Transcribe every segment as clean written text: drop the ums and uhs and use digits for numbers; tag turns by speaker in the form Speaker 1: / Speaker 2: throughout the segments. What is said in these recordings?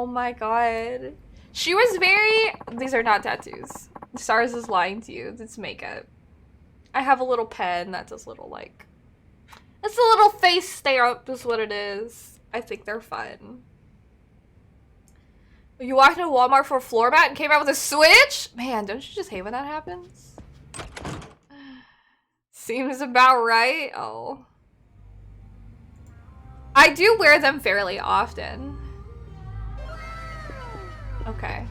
Speaker 1: Oh my god. She was very... These are not tattoos. Stars is lying to you. It's makeup. I have a little pen that does little, like... It's a little face stamp is what it is. I think they're fun. You walked into Walmart for a floor mat and came out with a Switch? Man, don't you just hate when that happens? Seems about right. Oh. I do wear them fairly often. Okay.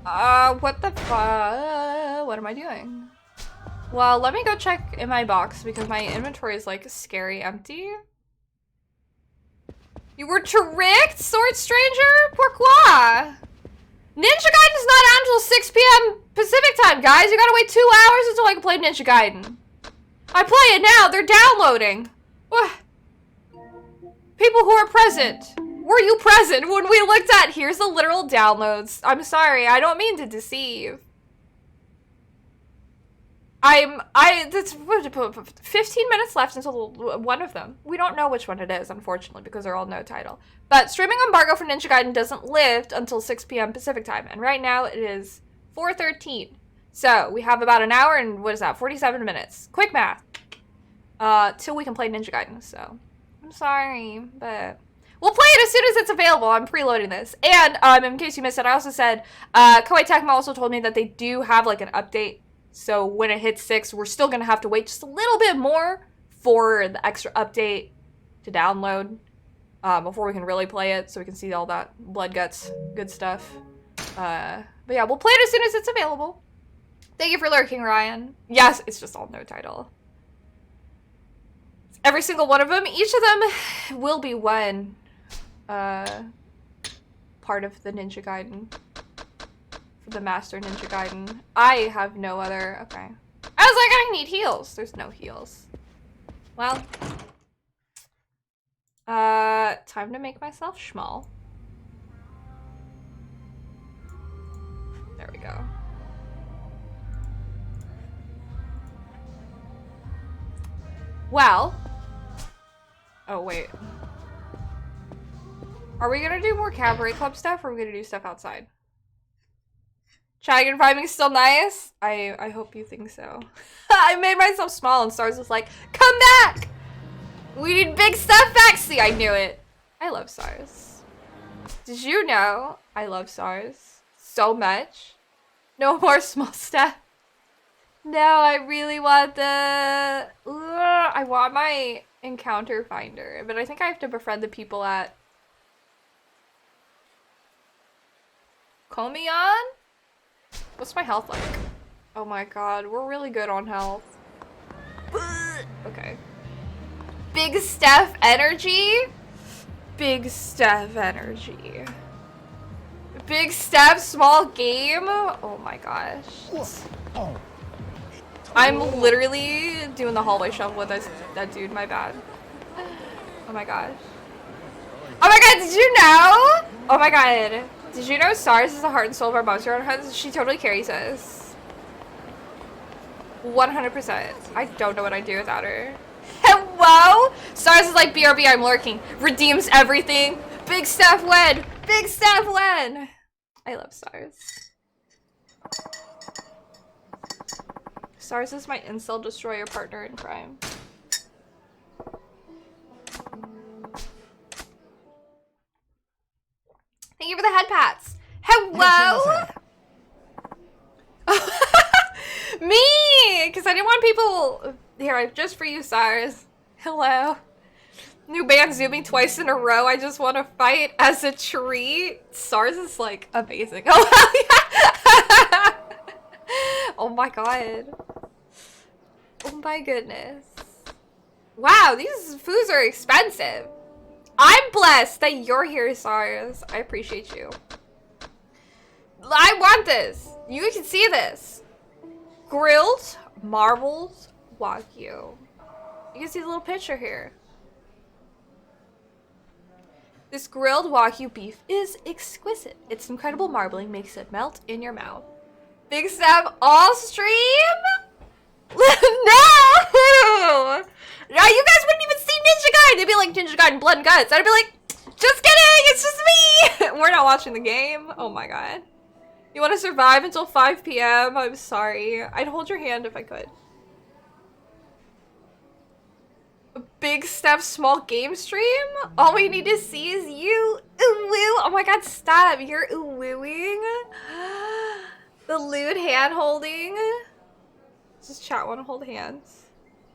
Speaker 1: What the fuck? What am I doing? Well, let me go check in my box because my inventory is like scary empty. You were tricked, Sword Stranger? Pourquoi? Ninja Gaiden's not out until 6 p.m. Pacific time, guys. You gotta wait 2 hours until I can play Ninja Gaiden. I play it now. They're downloading. What? People who are present. Were you present when we looked at? Here's the literal downloads. I'm sorry. I don't mean to deceive. That's 15 minutes left until one of them. We don't know which one it is, unfortunately, because they're all no title. But streaming embargo for Ninja Gaiden doesn't lift until 6 p.m. Pacific time. And right now it is 4:13. So we have about an hour and what is that? 47 minutes. Quick math. Till we can play Ninja Gaiden. So I'm sorry, but we'll play it as soon as it's available. I'm preloading this. And in case you missed it, I also said Koei Tecmo also told me that they do have like an update. So when it hits 6, we're still going to have to wait just a little bit more for the extra update to download before we can really play it so we can see all that blood guts, good stuff. But yeah, we'll play it as soon as it's available. Thank you for lurking, Ryan. Yes, it's just all no title. Every single one of them, each of them will be one part of the Ninja Gaiden. The Master Ninja Gaiden. I have no other... Okay. I was like, I need heals. There's no heals. Well. Time to make myself small. There we go. Well. Oh, wait. Are we gonna do more Cabaret Club stuff, or are we gonna do stuff outside? Dragon farming is still nice. I hope you think so. I made myself small and Stars was like, come back! We need big stuff back! See, I knew it. I love Stars. Did you know I love Stars so much? No more small stuff. No, I really want the... I want my encounter finder, but I think I have to befriend the people at... Komion? What's my health like? Oh my god, we're really good on health. Okay. Big Steph energy? Big Steph energy. Big Steph small game? Oh my gosh. I'm literally doing the hallway shuffle with that dude, my bad. Oh my gosh. Oh my god, did you know? Oh my god. Did you know Stars is the heart and soul of our monster on her? She totally carries us. 100%. I don't know what I'd do without her. Hello? Stars is like, BRB, I'm lurking. Redeems everything. Big Steph win. Big Steph win. I love Stars. Stars is my incel destroyer partner in crime. Thank you for the head pats. Hello? Me! Because I didn't want people... Here, just for you, Stars. Hello. New band zooming twice in a row. I just want to fight as a tree. Stars is like amazing. Oh, yeah. Oh my god. Oh my goodness. Wow, these foods are expensive. I'm blessed that you're here, Stars. I appreciate you. I want this. You can see this. Grilled marbled Wagyu. You can see the little picture here. This grilled Wagyu beef is exquisite. Its incredible marbling makes it melt in your mouth. Big Steph all stream? No! Now you guys wouldn't even see Ninja Gaiden. They'd be like, Ninja Gaiden blood and guts. I'd be like, Just kidding! It's just me! We're not watching the game. Oh my god. You want to survive until 5 p.m.? I'm sorry. I'd hold your hand if I could. A big Steph small game stream? All we need to see is you. Ooh woo. Oh my god, stop. You're ooh wooing. The lewd hand holding. Does chat want to hold hands?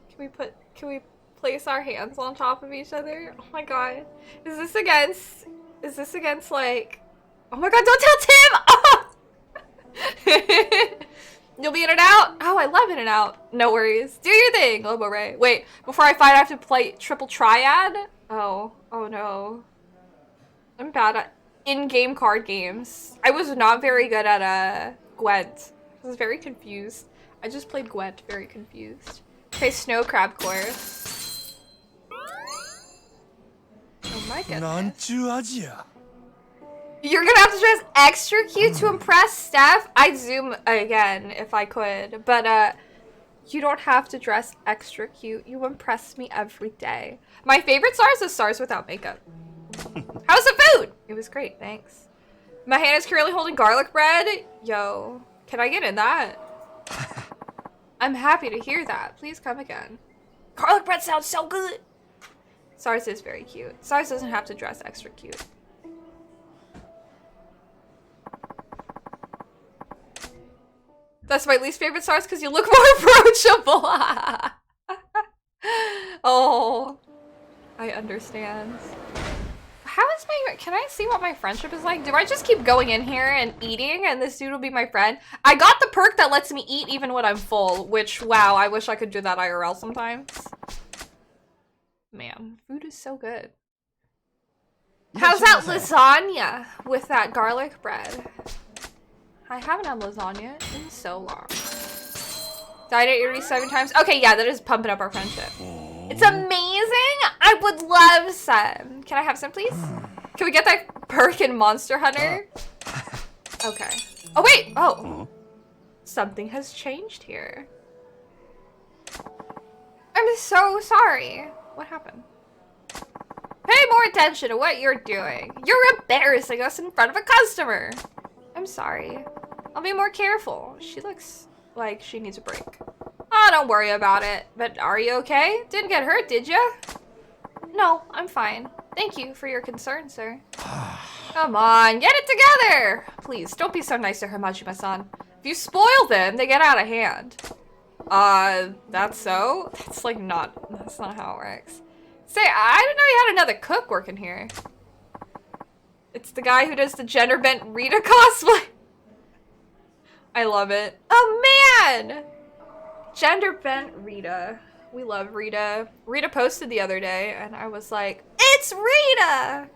Speaker 1: Can we place our hands on top of each other? Oh my god. Is this against like, oh my god, don't tell Tim! Oh! You'll be in and out? Oh, I love in and out. No worries. Do your thing, Lobo Ray. Wait, before I fight I have to play triple triad? Oh no. I'm bad at in-game card games. I was not very good at Gwent. I was very confused. I just played Gwent, very confused. Okay, snow crab course. Oh my goodness. You're gonna have to dress extra cute to impress Steph? I'd zoom again if I could, but you don't have to dress extra cute. You impress me every day. My favorite stars is stars without makeup. How's the food? It was great, thanks. My hand is currently holding garlic bread. Yo, can I get in that? I'm happy to hear that. Please come again. Garlic bread sounds so good. Stars is very cute. Stars doesn't have to dress extra cute. That's my least favorite stars because you look more approachable. Oh, I understand. How is my, can I see what my friendship is like? Do I just keep going in here and eating and this dude will be my friend? I got the perk that lets me eat even when I'm full, which, wow, I wish I could do that IRL sometimes. Man, food is so good. How's that lasagna with that garlic bread? I haven't had lasagna in so long. Died at 87 times. Okay, yeah, that is pumping up our friendship. It's amazing. I would love some. Can I have some, please? Can we get that perk in Monster Hunter? Okay. Oh, wait. Oh. Something has changed here. I'm so sorry. What happened? Pay more attention to what you're doing. You're embarrassing us in front of a customer. I'm sorry. I'll be more careful. She looks like she needs a break. Oh, don't worry about it. But are you okay? Didn't get hurt, did you? No, I'm fine. Thank you for your concern, sir. Come on, get it together! Please, don't be so nice to her, Majima-san. If you spoil them, they get out of hand. That's so? That's like that's not how it works. Say, I didn't know you had another cook working here. It's the guy who does the gender bent Rita cosplay. I love it. Oh man! Gender bent Rita. We love Rita. Rita posted the other day and I was like, it's Rita!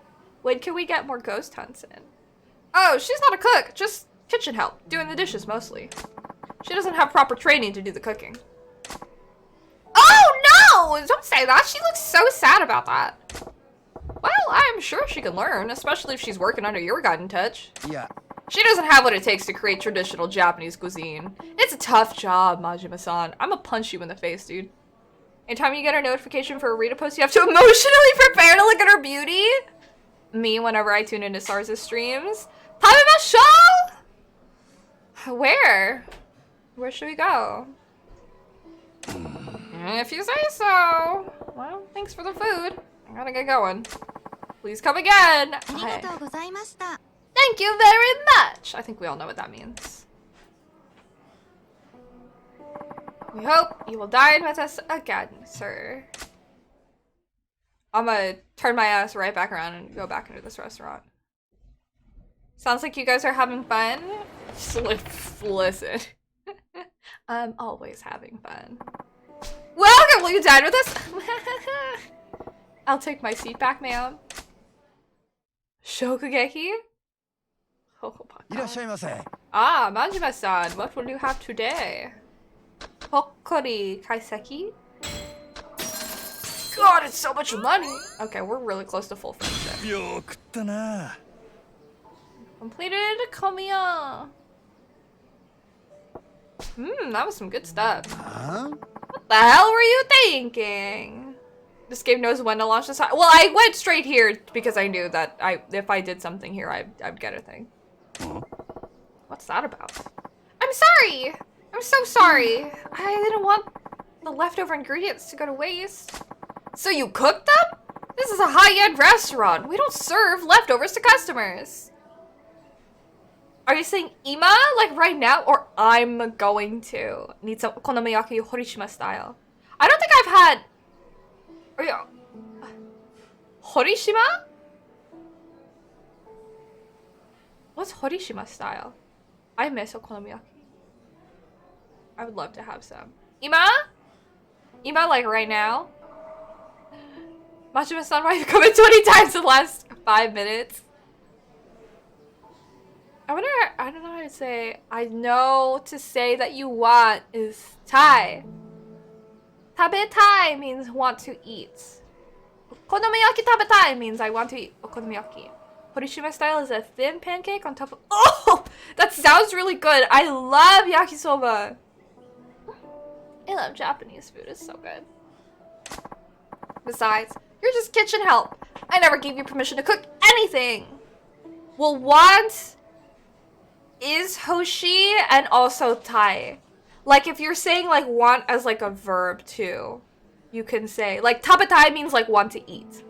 Speaker 1: When can we get more ghost hunts in? Oh, she's not a cook, just kitchen help, doing the dishes mostly. She doesn't have proper training to do the cooking. Oh no! Don't say that, she looks so sad about that. Well, I'm sure she can learn, especially if she's working under your guiding touch. Yeah. She doesn't have what it takes to create traditional Japanese cuisine. It's a tough job, Majima-san. I'ma punch you in the face, dude. Anytime you get a notification for a Rita post, you have to emotionally prepare to look at her beauty. Me, whenever I tune into Stars' streams. Show! Where? Where should we go? If you say so. Well, thanks for the food. I gotta get going. Please come again. Hi. Thank you very much. I think we all know what that means. We hope you will dine with us again, sir. I'm gonna turn my ass right back around and go back into this restaurant. Sounds like you guys are having fun. Listen. I'm always having fun. Welcome! Will you dine with us? I'll take my seat back, ma'am. Shokugeki? Oh my god. Ah, Majima-san, what will you have today? Hokkori kaiseki? God, it's so much money! Okay, we're really close to full friendship. Completed Komiya. That was some good stuff. Huh? What the hell were you thinking? This game knows when to launch this. Well, I went straight here because I knew that if I did something here, I'd get a thing. What's that about? I'm sorry! I'm so sorry. I didn't want the leftover ingredients to go to waste. So you cooked them? This is a high-end restaurant. We don't serve leftovers to customers. Are you saying ima, like right now? Or I'm going to need some okonomiyaki Horishima style? I don't think I've had... Are you... Horishima? What's Horishima style? I miss okonomiyaki. I would love to have some. Ima? Ima, like right now? Machima-san, why you coming 20 times in the last 5 minutes? I wonder, I don't know how to say, I know to say that you want is tai. Tabetai means want to eat. Okonomiyaki tabetai means I want to eat okonomiyaki. Horishima style is a thin pancake on top of... Oh! That sounds really good. I love yakisoba. I love Japanese food. It's so good. Besides, you're just kitchen help. I never gave you permission to cook anything. Well, want is hoshi and also tai. Like, if you're saying, like, want as, like, a verb, too, you can say, like, tabetai means, like, want to eat.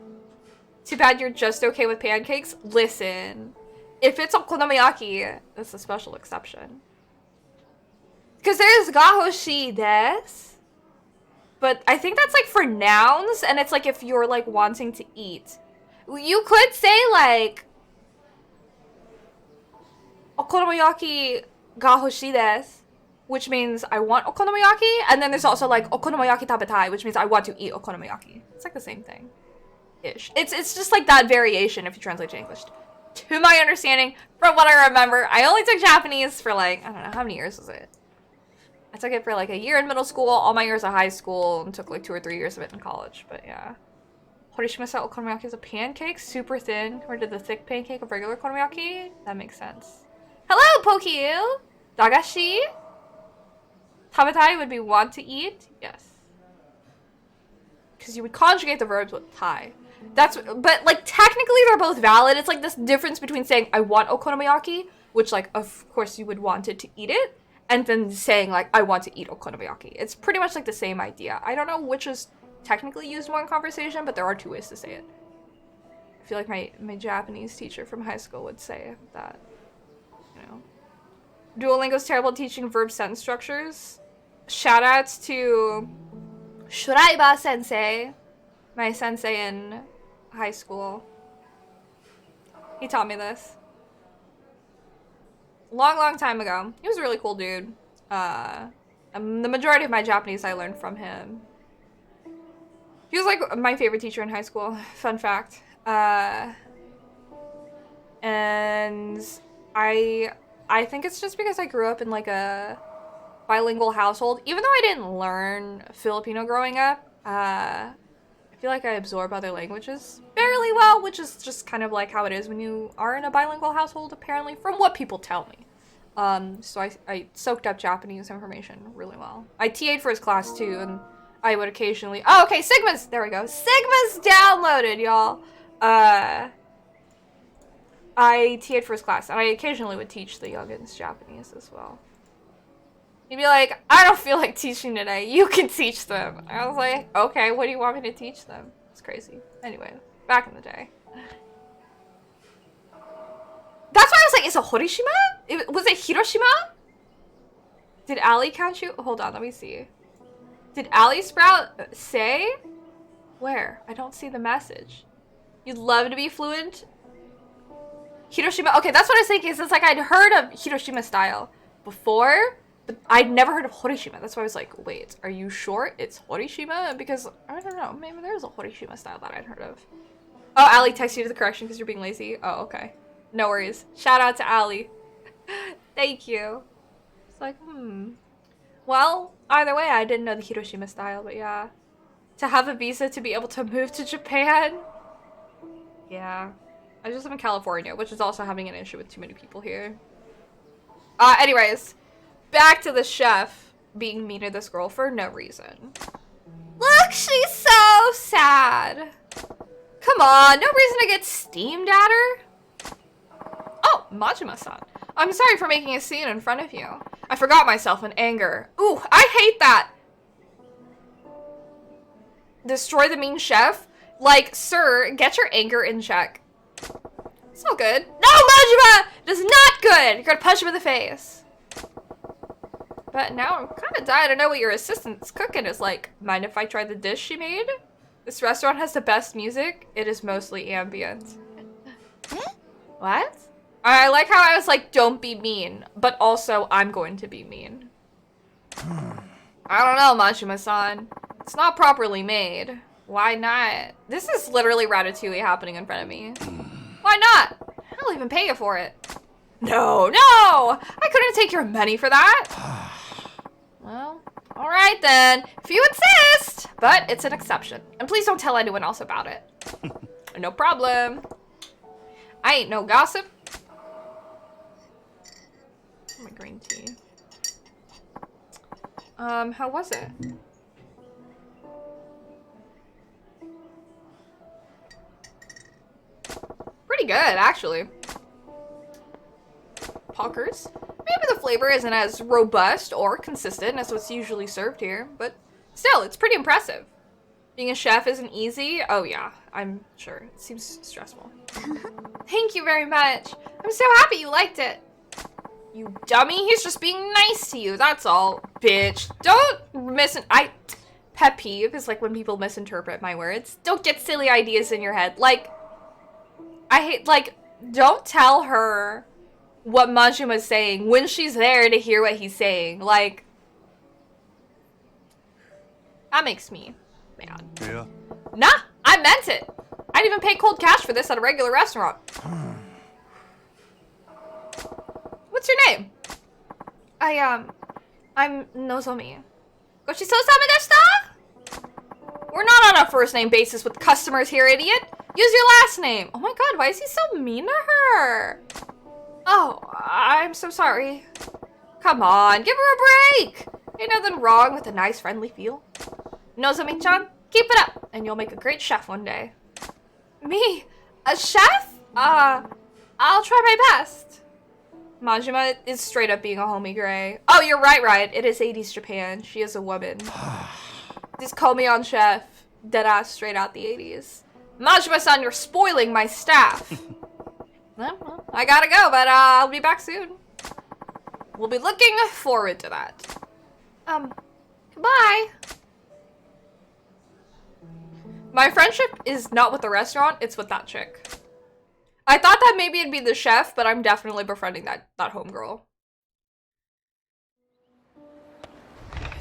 Speaker 1: Too bad you're just okay with pancakes? Listen, if it's okonomiyaki, that's a special exception. Because there's gahoshi desu, but I think that's, like, for nouns, and it's, like, if you're, like, wanting to eat. You could say, like, okonomiyaki gahoshi desu, which means I want okonomiyaki, and then there's also, like, okonomiyaki tabetai, which means I want to eat okonomiyaki. It's, like, the same thing. Ish. It's just like that variation if you translate to English. To my understanding, from what I remember, I only took Japanese for like, I don't know, how many years was it? I took it for like a year in middle school, all my years of high school, and took like 2 or 3 years of it in college, but yeah. Horishima style okonomiyaki is a pancake, super thin, compared to the thick pancake of regular okonomiyaki? That makes sense. Hello, Pokyu! Dagashi? Tabetai would be want to eat? Yes. Because you would conjugate the verbs with tai. But like technically they're both valid. It's like this difference between saying I want okonomiyaki, which like of course you would want it to eat it, and then saying like I want to eat okonomiyaki. It's pretty much like the same idea. I don't know which is technically used more in conversation, but there are 2 ways to say it. I feel like my Japanese teacher from high school would say that, you know. Duolingo's terrible at teaching verb sentence structures. Shoutouts to Shuraiba sensei, my sensei in high school. He taught me this. Long time ago. He was a really cool dude. The majority of my Japanese I learned from him. He was like my favorite teacher in high school. Fun fact. And I think it's just because I grew up in like a bilingual household. Even though I didn't learn Filipino growing up, I feel like I absorb other languages fairly well, which is just kind of like how it is when you are in a bilingual household, apparently, from what people tell me. So I soaked up Japanese information really well. I TA'd for his class too, and I would occasionally... Oh, okay, Sigma's! There we go. Sigma's downloaded, y'all! I TA'd for his class, and I occasionally would teach the youngins Japanese as well. He'd be like, I don't feel like teaching today. You can teach them. I was like, okay, what do you want me to teach them? It's crazy. Anyway, back in the day. That's why I was like, is it Horishima? Was it Hiroshima? Did Ali count you? Hold on, let me see. Did Ali Sprout say? Where? I don't see the message. You'd love to be fluent? Hiroshima. Okay, that's what I was thinking. It's like I'd heard of Hiroshima style before, but I'd never heard of Horishima. That's why I was like, wait, are you sure it's Horishima? Because, I don't know, maybe there's a Horishima style that I'd heard of. Oh, Ali texted you to the correction because you're being lazy. Oh, okay. No worries. Shout out to Ali. Thank you. It's like, Well, either way, I didn't know the Hiroshima style, but yeah. To have a visa to be able to move to Japan? Yeah. I just live in California, which is also having an issue with too many people here. Anyways. Back to the chef being mean to this girl for no reason. Look, she's so sad. Come on, no reason to get steamed at her. Oh, Majima-san. I'm sorry for making a scene in front of you. I forgot myself in anger. Ooh, I hate that. Destroy the mean chef? Like, sir, get your anger in check. It's not good. No, Majima! It is not good! You're gonna punch him in the face. But now I'm kind of dying to know what your assistant's cooking is like. Mind if I try the dish she made? This restaurant has the best music. It is mostly ambient. What? I like how I was like, don't be mean, but also I'm going to be mean. I don't know, Majima-san. It's not properly made. Why not? This is literally Ratatouille happening in front of me. Why not? I'll even pay you for it. No, no! I couldn't take your money for that. Well, alright then. If you insist! But it's an exception. And please don't tell anyone else about it. No problem. I ain't no gossip. My green tea. How was it? Pretty good, actually. Pockers. Maybe the flavor isn't as robust or consistent as what's usually served here, but still, it's pretty impressive. Being a chef isn't easy. Oh yeah, I'm sure. It seems stressful. Thank you very much. I'm so happy you liked it. You dummy, he's just being nice to you, that's all. Bitch, don't pet peeve is like when people misinterpret my words. Don't get silly ideas in your head. Like, I hate, like, don't tell her what Majima's saying when she's there to hear what he's saying. Like, that makes me mad. Yeah. Nah, I meant it. I'd even pay cold cash for this at a regular restaurant. What's your name? I'm Nozomi. Gochisousama deshita? We're not on a first name basis with customers here, idiot. Use your last name. Oh my god, why is he so mean to her? Oh, I'm so sorry. Come on, give her a break. Ain't nothing wrong with a nice friendly feel. Nozomi-chan, keep it up, and you'll make a great chef one day. Me? A chef? I'll try my best. Majima is straight up being a homie gray. Oh, you're right. It is 80s Japan. She is a woman. Just call me on chef. Deadass straight out the 80s. Majima-san, you're spoiling my staff. Well, I gotta go, but I'll be back soon. We'll be looking forward to that. Goodbye. My friendship is not with the restaurant, it's with that chick. I thought that maybe it'd be the chef, but I'm definitely befriending that homegirl.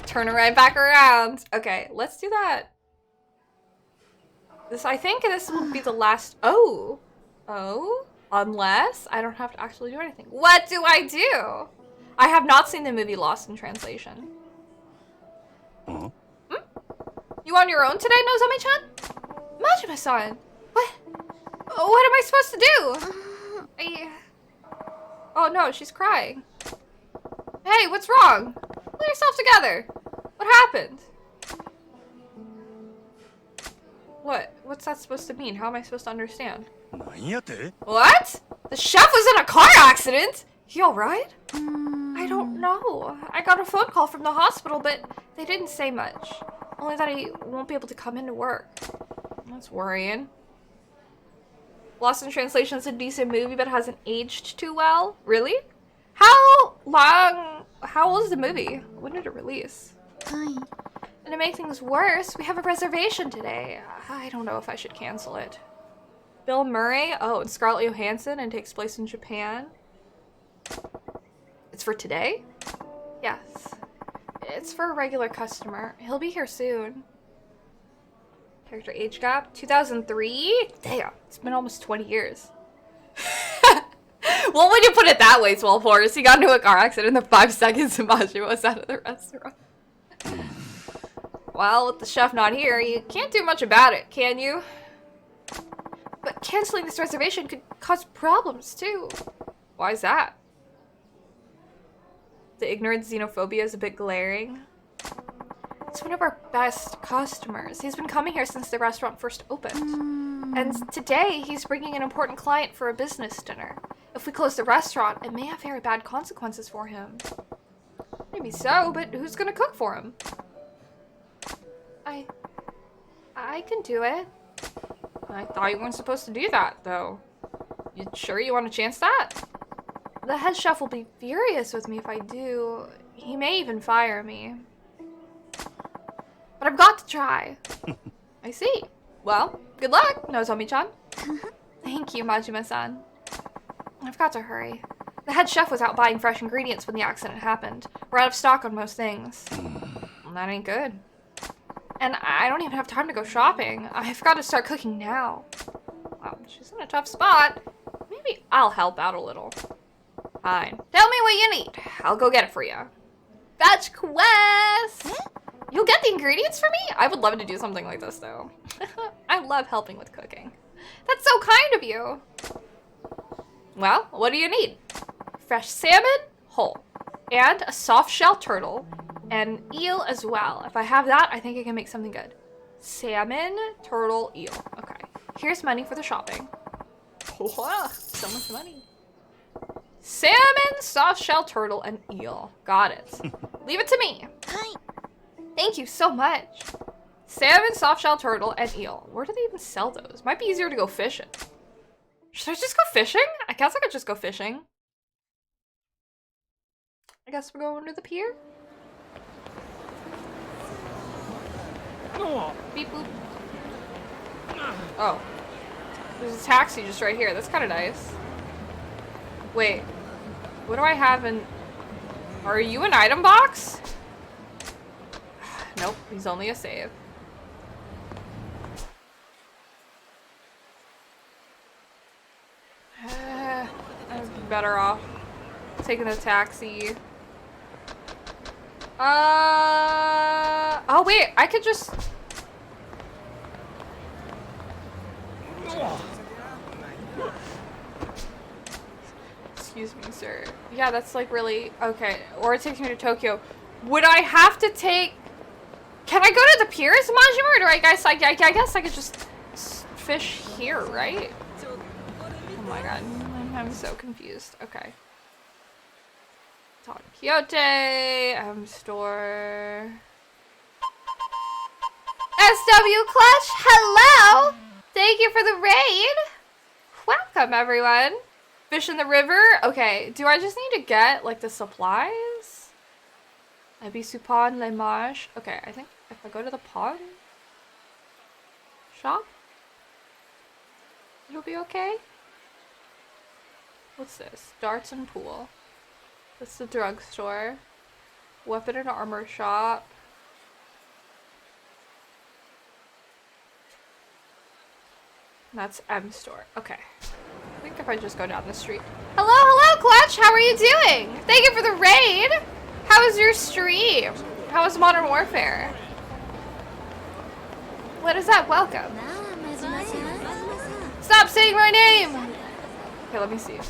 Speaker 1: Turn it right back around. Okay, let's do that. I think this will be the last. Oh, unless I don't have to actually do anything. What do I do? I have not seen the movie Lost in Translation. You on your own today, Nozomi-chan? Majima-san, what am I supposed to do? Oh no, she's crying. Hey, what's wrong? Pull yourself together. What happened? What's that supposed to mean? How am I supposed to understand? What? The chef was in a car accident? He alright? I don't know. I got a phone call from the hospital, but they didn't say much. Only that he won't be able to come into work. That's worrying. Lost in Translation is a decent movie, but hasn't aged too well. Really? How old is the movie? When did it release? And to make things worse, we have a reservation today. I don't know if I should cancel it. Bill Murray? Oh, and Scarlett Johansson, and takes place in Japan. It's for today? Yes. It's for a regular customer. He'll be here soon. Character age gap? 2003? Damn, it's been almost 20 years. Well, when you put it that way, 12 Forest, he got into a car accident in the 5 seconds Majima was out of the restaurant. Well, with the chef not here, you can't do much about it, can you? But canceling this reservation could cause problems, too. Why is that? The ignorant xenophobia is a bit glaring. It's one of our best customers. He's been coming here since the restaurant first opened. And today, he's bringing an important client for a business dinner. If we close the restaurant, it may have very bad consequences for him. Maybe so, but who's gonna cook for him? I can do it. I thought you weren't supposed to do that, though. You sure you want to chance that? The head chef will be furious with me if I do. He may even fire me. But I've got to try. I see. Well, good luck, Nozomi-chan. Thank you, Majima-san. I've got to hurry. The head chef was out buying fresh ingredients when the accident happened. We're out of stock on most things. Well, that ain't good. And I don't even have time to go shopping. I've got to start cooking now. Well, she's in a tough spot. Maybe I'll help out a little. Fine. Tell me what you need. I'll go get it for you. Fetch quest! You'll get the ingredients for me? I would love to do something like this, though. I love helping with cooking. That's so kind of you. Well, what do you need? Fresh salmon, whole. And a soft shell turtle. And eel as well. If I have that, I think I can make something good. Salmon, turtle, eel. Okay. Here's money for the shopping. Whoa, so much money. Salmon, soft shell turtle, and eel. Got it. Leave it to me. Thank you so much. Salmon, soft shell turtle, and eel. Where do they even sell those? Might be easier to go fishing. Should I just go fishing? I guess I could just go fishing. I guess we're going to the pier. Beep boop. Oh. There's a taxi just right here. That's kind of nice. Wait. What do I have in... Are you an item box? Nope. He's only a save. I'm better off taking the taxi. Oh wait, I could just... Excuse me, sir. Yeah, that's like really... Okay, or it takes me to Tokyo. Would I have to take... Can I go to the piers, Majima, or do I guess I guess I could just fish here, right? Oh my god, I'm so confused. Okay. Kyote, store. SW Clutch, hello! Thank you for the raid. Welcome, everyone. Fish in the river. Okay, do I just need to get, like, the supplies? Abisupan, Le Marche. Okay, I think if I go to the pawn shop, it'll be okay. What's this? Darts and pool. That's the drugstore. Weapon and armor shop. That's M store. Okay. I think if I just go down the street. Hello, Clutch! How are you doing? Thank you for the raid! How was your stream? How was Modern Warfare? What is that? Welcome. Stop saying my name! Okay, let me see.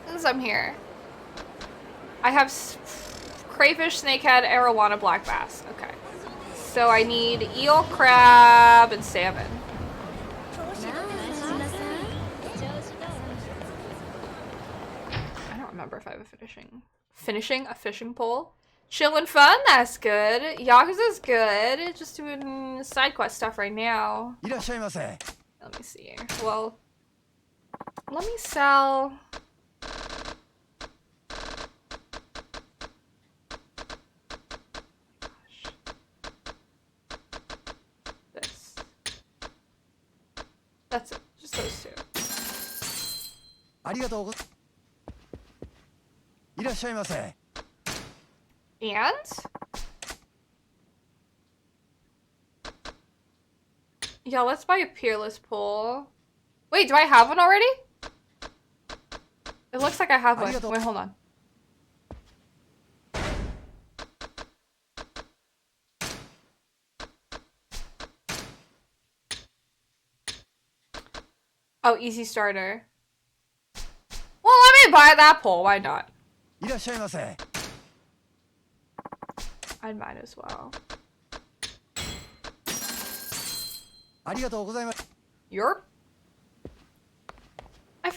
Speaker 1: Since I'm here. I have crayfish, snakehead, arowana, black bass. Okay. So I need eel, crab, and salmon. I don't remember if I have finishing a fishing pole. Chill and fun, that's good. Yakuza's good. Just doing side quest stuff right now. Let me see here. Well, let me sell... This. That's it. Just those two. And? Yeah, let's buy a peerless pole. Wait, do I have one already? It looks like I have one. Wait, hold on. Oh, easy starter. Well, let me buy that pole. Why not? I might as well. You're? I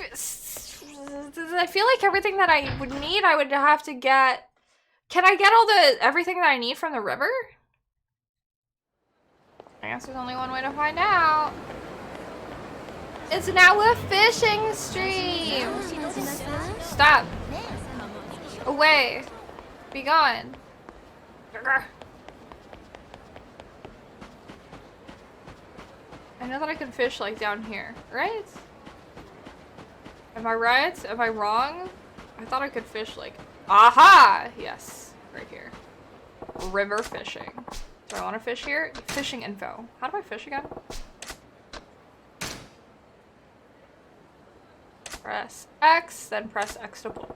Speaker 1: feel like everything that I would need, I would have to get. Can I get everything that I need from the river? I guess there's only one way to find out. It's now a fishing stream. Stop. Away. Be gone. I know that I can fish like down here, right? Am I right? Am I wrong? I thought I could fish like... Aha! Yes, right here. River fishing. Do I want to fish here? Fishing info. How do I fish again? Press X, then press X to pull.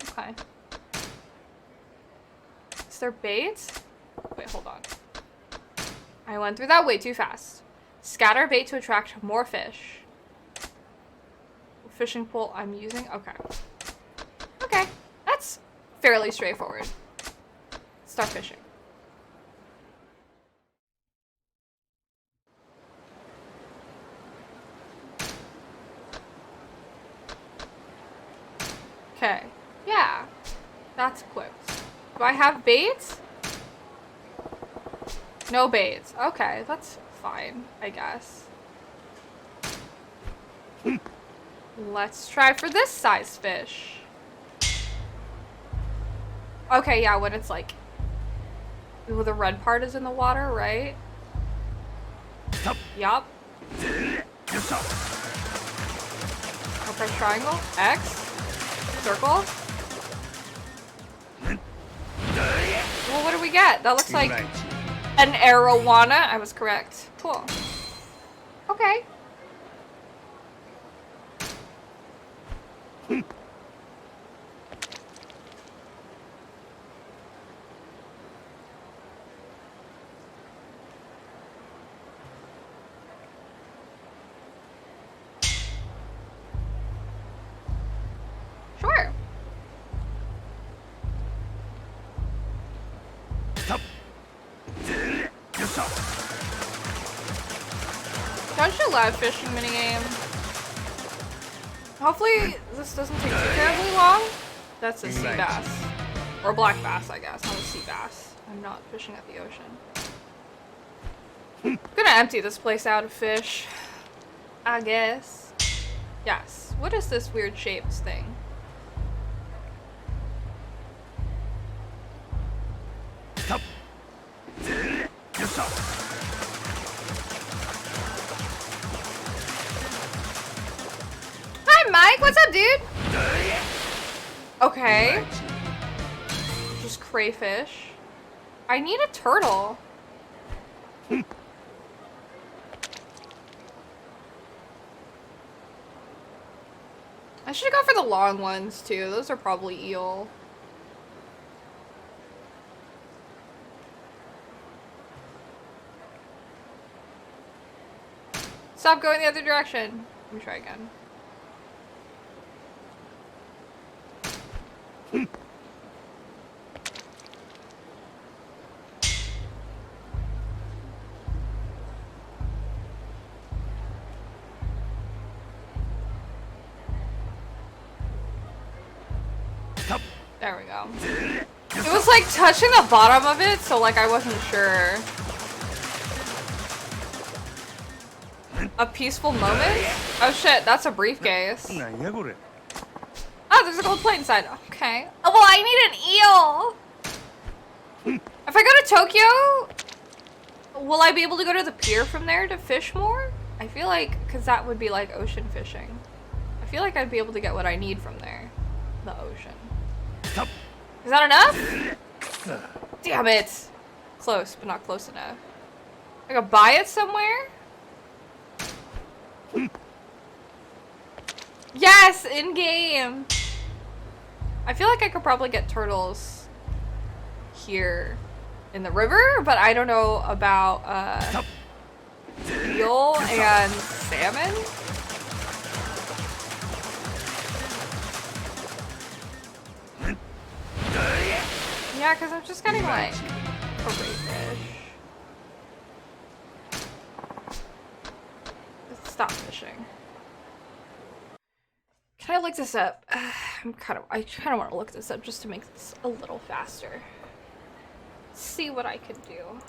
Speaker 1: Okay. Is there bait? Wait, hold on. I went through that way too fast. Scatter bait to attract more fish. Fishing pole I'm using? Okay. Okay. That's fairly straightforward. Start fishing. Okay. Yeah. That's equipped. Do I have bait? No bait. Okay, that's fine, I guess. Let's try for this size fish. Okay, yeah, when it's like... Ooh, the red part is in the water, right? Yup. I'll press triangle. X. Circle. Well, what do we get? That looks like an arowana. I was correct. Cool. Okay. Sure. Don't you love fishing minigame? Hopefully this doesn't take too terribly long. That's a sea bass. Or black bass, I guess, not a sea bass. I'm not fishing at the ocean. I'm gonna empty this place out of fish. I guess. Yes. What is this weird shaped thing? Hi, Mike. What's up, dude? Okay. Just crayfish. I need a turtle. I should go for the long ones, too. Those are probably eel. Stop going the other direction. Let me try again. There we go. It was like touching the bottom of it, so like I wasn't sure. A peaceful moment? Oh shit, that's a briefcase. Oh, there's a gold plate inside. Okay. Oh, well, I need an eel. If I go to Tokyo, will I be able to go to the pier from there to fish more? I feel like, because that would be like ocean fishing. I feel like I'd be able to get what I need from there. The ocean. Is that enough? Damn it. Close, but not close enough. I could buy it somewhere? Yes, in game. I feel like I could probably get turtles here in the river, but I don't know about eel and salmon. Yeah, because I'm just getting like crayfish. Let's stop fishing. Can I look this up? I kind of want to look this up just to make this a little faster. See what I can do.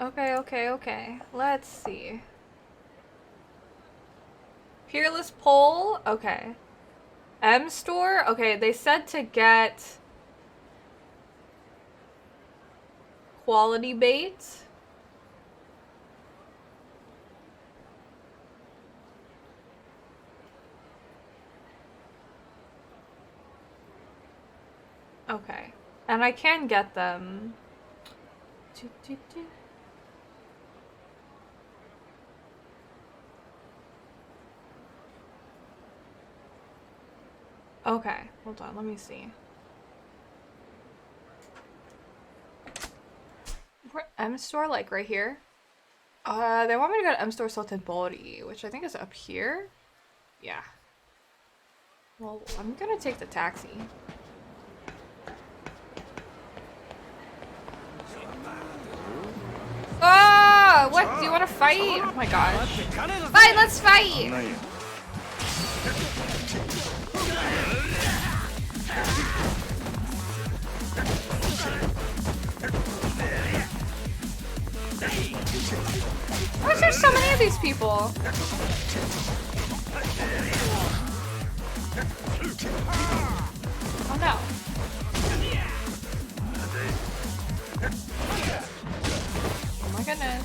Speaker 1: Okay. Let's see. Peerless Pole? Okay. M store? Okay, they said to get quality bait. Okay. And I can get them. Okay, hold on, let me see. M store, like right here? They want me to go to M store Sultan Bori, which I think is up here? Yeah. Well, I'm gonna take the taxi. Ah! What? Do you want to fight? Oh my gosh. Fight! Let's fight! Why is there so many of these people? Oh no. Oh my goodness.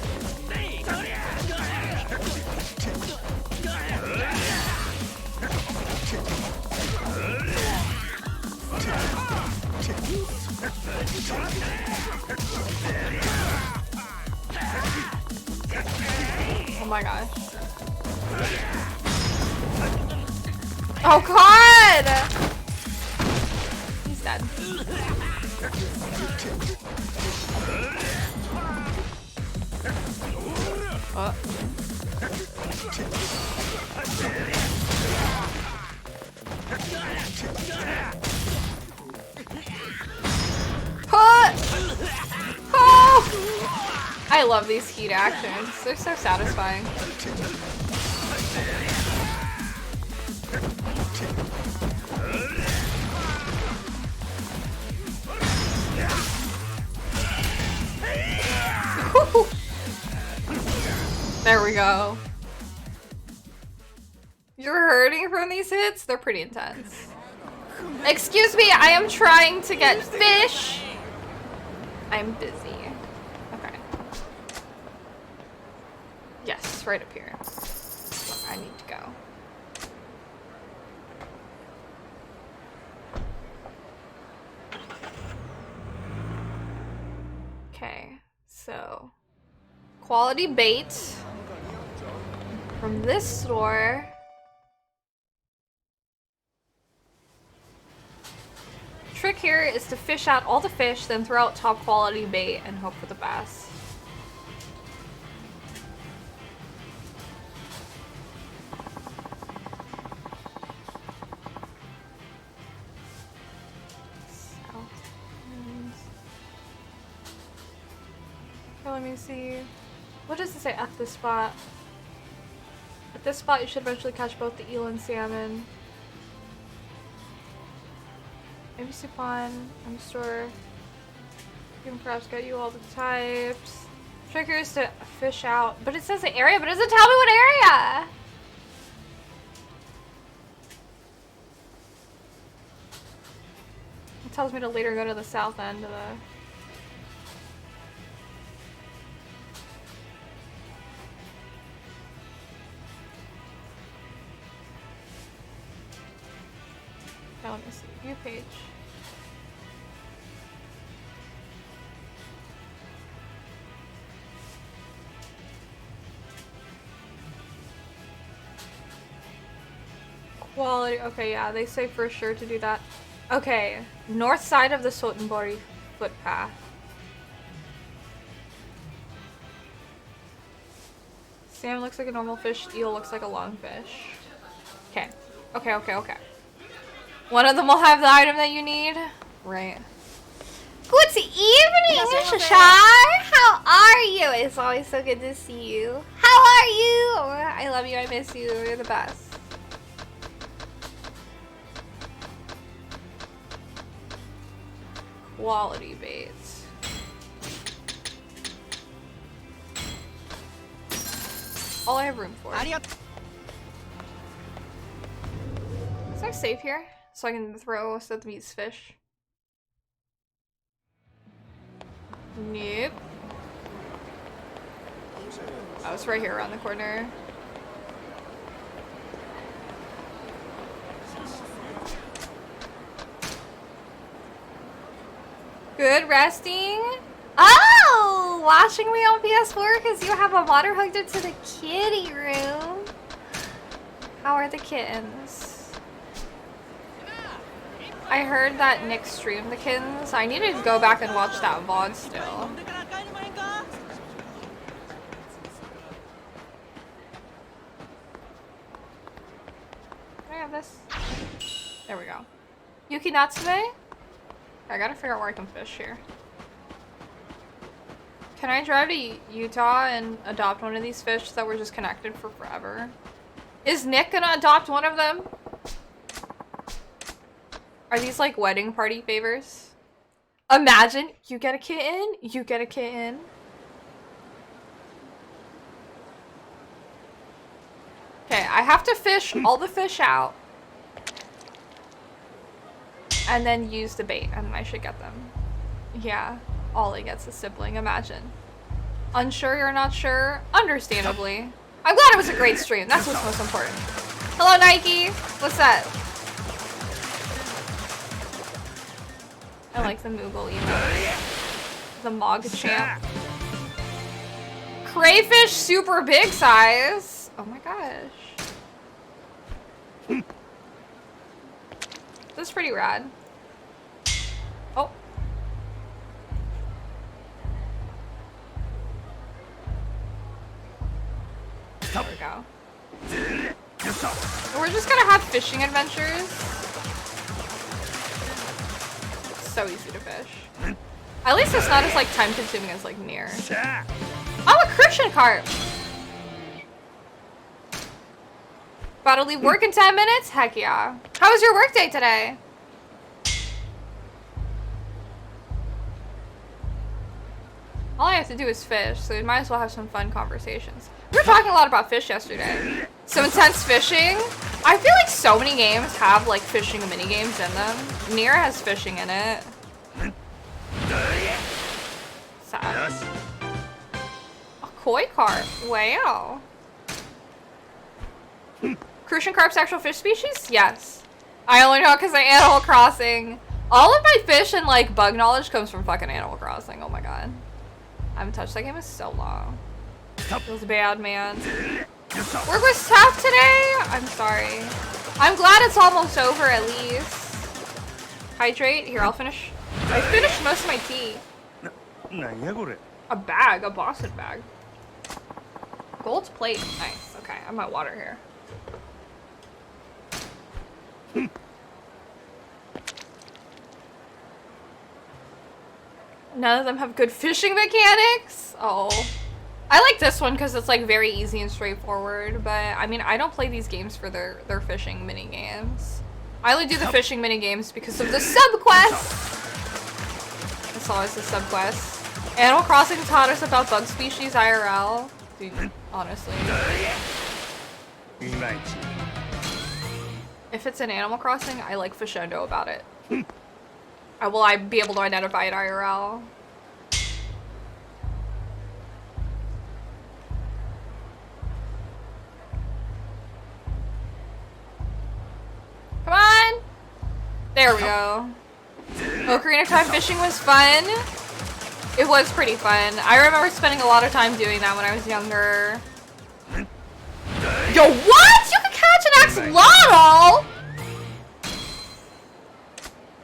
Speaker 1: Oh my gosh. Oh god! He's dead. Oh. Oh! I love these heat actions. They're so satisfying. There we go. You're hurting from these hits? They're pretty intense. Excuse me, I am trying to get fish. I'm busy. Okay. Yes, right up here. I need to go. Okay, so quality bait from this store. Trick here is to fish out all the fish, then throw out top quality bait and hope for the best. Okay, let me see. What does it say at this spot? At this spot, you should eventually catch both the eel and salmon. ABC Pond, I'm sure you can perhaps get you all the types. Tricker is to fish out, but it says the area, but it doesn't tell me what area! It tells me to later go to the south end of the... Now let me see. View page. Quality. Okay, yeah, they say for sure to do that. Okay, north side of the Sotenbori footpath. Sam looks like a normal fish. Eel looks like a long fish. Okay. Okay, okay, okay. One of them will have the item that you need. Right. Good evening, Shashar. How are you? It's always so good to see you. How are you? I love you. I miss you. You're the best. Quality baits. All I have room for. Is there safe here? So I can throw these fish? Nope. Oh, it's right here around the corner. Good resting. Oh, watching me on PS4 because you have a water hooked into the kitty room. How are the kittens? I heard that Nick streamed the kittens. I need to go back and watch that VOD still. Can I have this? There we go. Yuki Natsume? I gotta figure out where I can fish here. Can I drive to Utah and adopt one of these fish that were just connected for forever? Is Nick gonna adopt one of them? Are these like wedding party favors? Imagine you get a kitten, you get a kitten. Okay, I have to fish all the fish out. And then use the bait, and I should get them. Yeah, Ollie gets a sibling, imagine. Unsure you're not sure? Understandably. I'm glad it was a great stream, that's what's most important. Hello, Nike! What's that? I like the Moogle emote. The Mog Champ. Crayfish super big size! Oh my gosh. This is pretty rad. Oh. There we go. We're just gonna have fishing adventures. So easy to fish. At least it's not as like time consuming as like Nier. Oh, a Christian carp! About to leave work in 10 minutes? Heck yeah. How was your work day today? All I have to do is fish, so we might as well have some fun conversations. We were talking a lot about fish yesterday. Some intense fishing. I feel like so many games have like fishing mini games in them. Nier has fishing in it. Sad. A koi carp. Wow. Crucian carp's actual fish species? Yes. I only know because of Animal Crossing. All of my fish and like bug knowledge comes from fucking Animal Crossing. Oh my god. I haven't touched that game in so long. Feels bad, man. Work was tough today? I'm sorry. I'm glad it's almost over at least. Hydrate? Here, I'll finish. I finished most of my tea. A bag, a Boston bag. Gold plate. Nice. Okay, I'm at water here. None of them have good fishing mechanics? Oh. I like this one because it's like very easy and straightforward, but I mean, I don't play these games for their fishing mini games. I only do the fishing mini games because of the subquest. It's always the subquest. Animal Crossing taught us about bug species IRL. Dude, honestly. If it's in Animal Crossing, I like Fishendo about it. Will I be able to identify it IRL? Come on! There we go. Ocarina of Time fishing was fun. It was pretty fun. I remember spending a lot of time doing that when I was younger. Yo, what? You can catch an axolotl?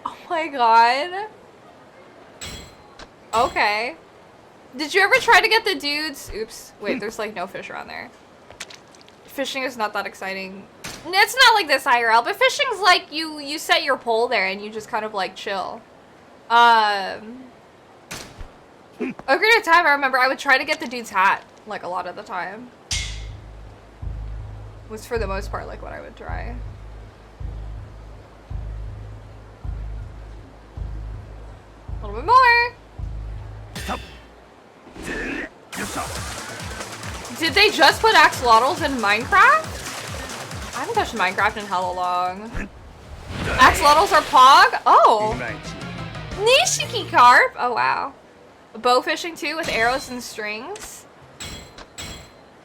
Speaker 1: Oh my god. Okay. Did you ever try to get the dudes? Oops. Wait, there's like no fish around there. fishing is not that exciting. It's not like this IRL, but fishing's like you set your pole there and you just kind of like chill. A great time, I remember I would try to get the dude's hat like a lot of the time. Was for the most part like what I would try. A little bit more. Did they just put axolotls in Minecraft? I haven't touched Minecraft in hella long. Axolotls are Pog? Oh. Nishiki carp? Oh wow. Bow fishing too with arrows and strings?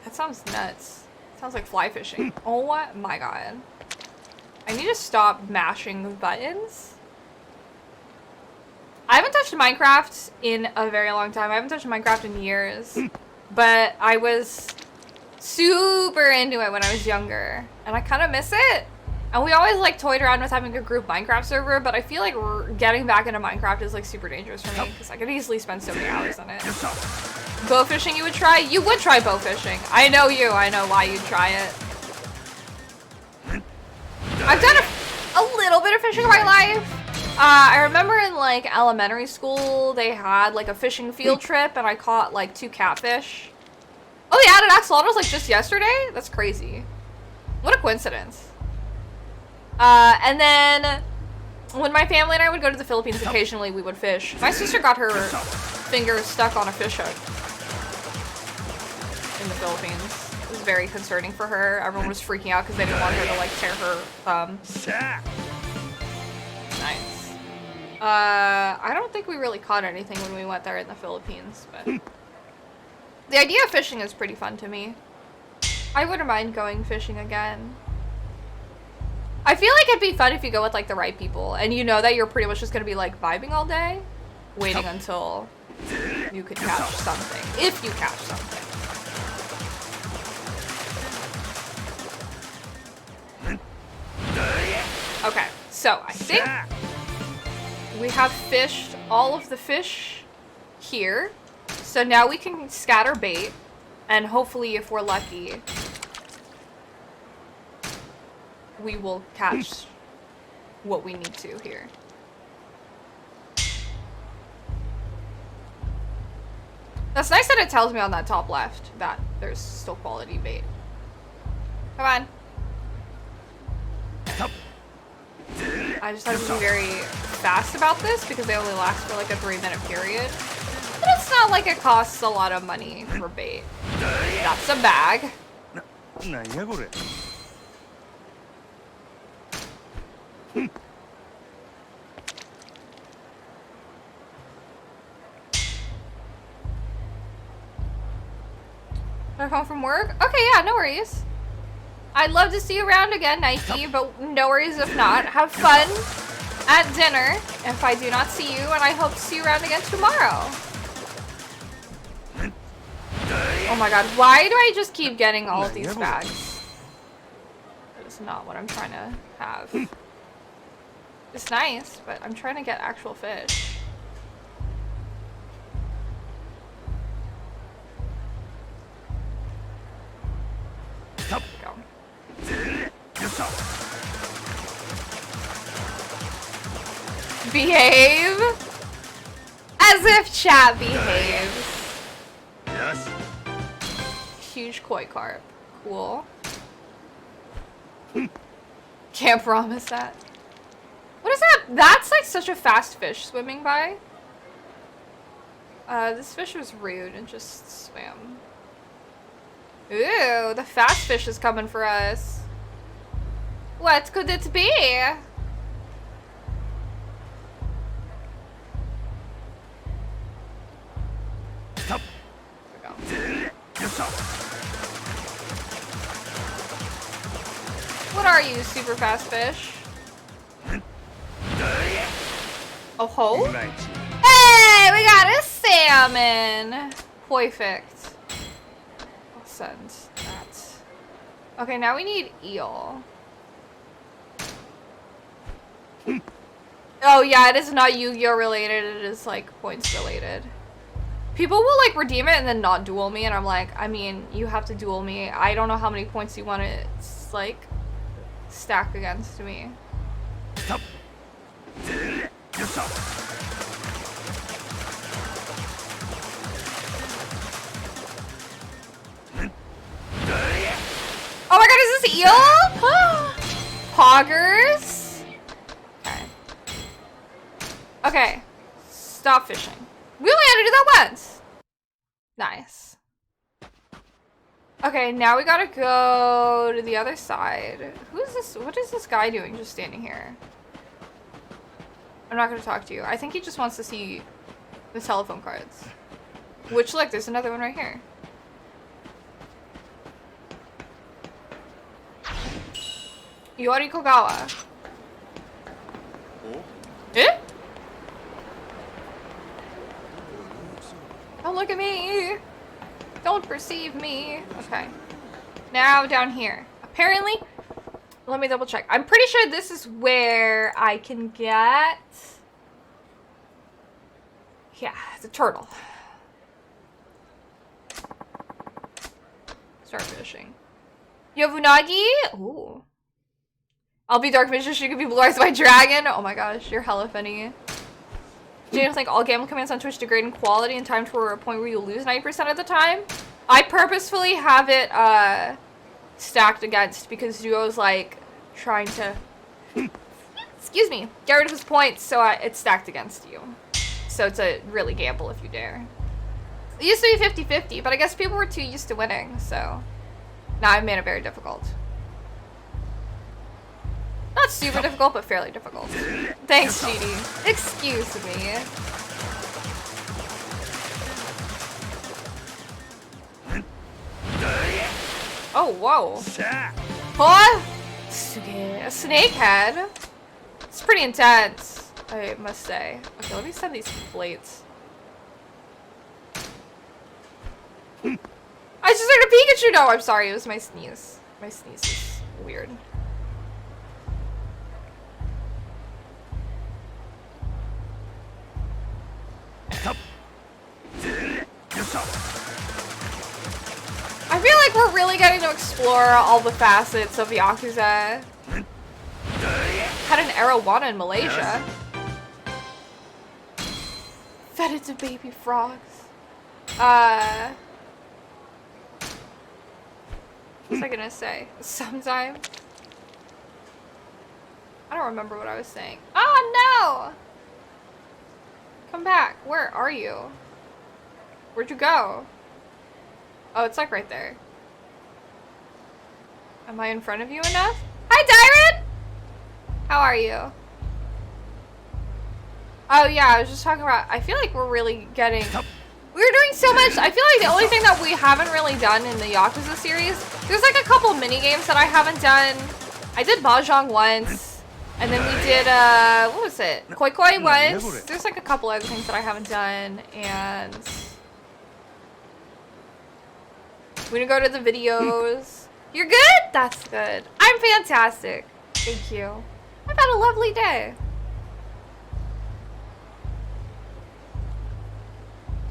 Speaker 1: That sounds nuts. Sounds like fly fishing. Oh my god. I need to stop mashing buttons. I haven't touched Minecraft in a very long time. I haven't touched Minecraft in years. But I was super into it when I was younger. And I kind of miss it. And we always like toyed around with having a group Minecraft server, but I feel like getting back into Minecraft is like super dangerous for me because I could easily spend so many hours on it. Bow fishing you would try? You would try bow fishing. I know you. I know why you'd try it. I've done a little bit of fishing in my life. I remember in like elementary school, they had like a fishing field trip and I caught like 2 catfish. Oh, they added axolotls like just yesterday? That's crazy. What a coincidence. And then when my family and I would go to the Philippines occasionally, we would fish. My sister got her finger stuck on a fish hook in the Philippines. It was very concerning for her. Everyone was freaking out because they didn't want her to like tear her thumb. Nice. I don't think we really caught anything when we went there in the Philippines, but the idea of fishing is pretty fun to me. I wouldn't mind going fishing again. I feel like it'd be fun if you go with like the right people and you know that you're pretty much just gonna be like vibing all day, waiting until you could catch something. If you catch something. Okay, so I think we have fished all of the fish here. So now we can scatter bait and hopefully if we're lucky, we will catch what we need to here. That's nice that it tells me on that top left that there's still quality bait. Come on. I just have to be very fast about this because they only last for like a 3-minute period. But it's not like it costs a lot of money for bait. That's a bag. Drive home from work? Okay, yeah, no worries. I'd love to see you around again, Nike, but no worries if not. Have fun at dinner if I do not see you, and I hope to see you around again tomorrow. Oh my god, why do I just keep getting all of these bags? That is not what I'm trying to have. It's nice, but I'm trying to get actual fish. There we go. Behave? As if chat behaves. Yes. Huge koi carp. Cool. Can't promise that. What is that? That's like such a fast fish swimming by. This fish was rude and just swam. Ooh, the fast fish is coming for us. What could it be? What are you, super fast fish? Oh ho? Hey, we got a salmon. Perfect. I'll send that. Okay, now we need eel. Oh yeah, it is not Yu-Gi-Oh related. It is like points related. People will like redeem it and then not duel me, and I'm like, I mean, you have to duel me. I don't know how many points you want to like stack against me. Oh my god, is this eel? Poggers. Okay. Okay. Stop fishing. We only had to do that once. Nice. Okay, now we gotta go to the other side. Who's this? What is this guy doing just standing here? I'm not gonna talk to you. I think he just wants to see the telephone cards. Which, look, there's another one right here. Yori Kogawa. Eh? Don't look at me. Don't perceive me. Okay. Now down here. Apparently, let me double check. I'm pretty sure this is where I can get... Yeah, it's a turtle. Start fishing. You have unagi? Ooh. I'll be dark vision. She could be blue eyes by dragon. Oh my gosh, you're hella funny. Do you think all gambling commands on Twitch degrade in quality in time to a point where you lose 90% of the time? I purposefully have it stacked against because Duo's like trying to, excuse me, get rid of his points, so it's stacked against you. So it's a really gamble if you dare. It used to be 50-50, but I guess people were too used to winning, so now I've made it very difficult. Not super difficult, but fairly difficult. Thanks, GD. Excuse me. Oh, whoa. What? A snake head? It's pretty intense, I must say. Okay, let me send these plates. I just heard a Pikachu! No, I'm sorry, it was my sneeze. My sneeze is weird. I feel like we're really getting to explore all the facets of Yakuza. Had an arowana in Malaysia. Fed it to baby frogs. What was I gonna say? Sometime. I don't remember what I was saying. Oh no! Come back. Where are you? Where'd you go? Oh, it's like right there. Am I in front of you enough? Hi, Dyron! How are you? Oh yeah, I was just talking about, I feel like we're really getting... We're doing so much. I feel like the only thing that we haven't really done in the Yakuza series, there's like a couple mini games that I haven't done. I did Mahjong once. And then we did, what was it? Koi Koi once. There's like a couple other things that I haven't done. And... we're gonna go to the videos. You're good? That's good. I'm fantastic. Thank you. I've had a lovely day.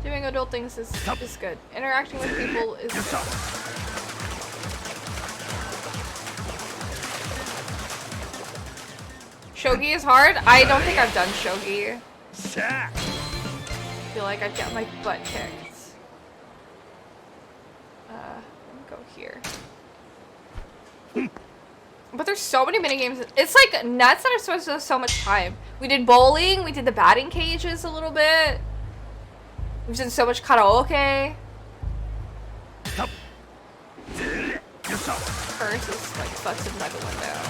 Speaker 1: Doing adult things is good. Interacting with people is good. Shogi is hard? I don't think I've done Shogi. I feel like I'd get my butt kicked. Go here. But there's so many minigames. It's like nuts that are supposed to have so much time. We did bowling, we did the batting cages a little bit. We've done so much karaoke. First is like busted by the window.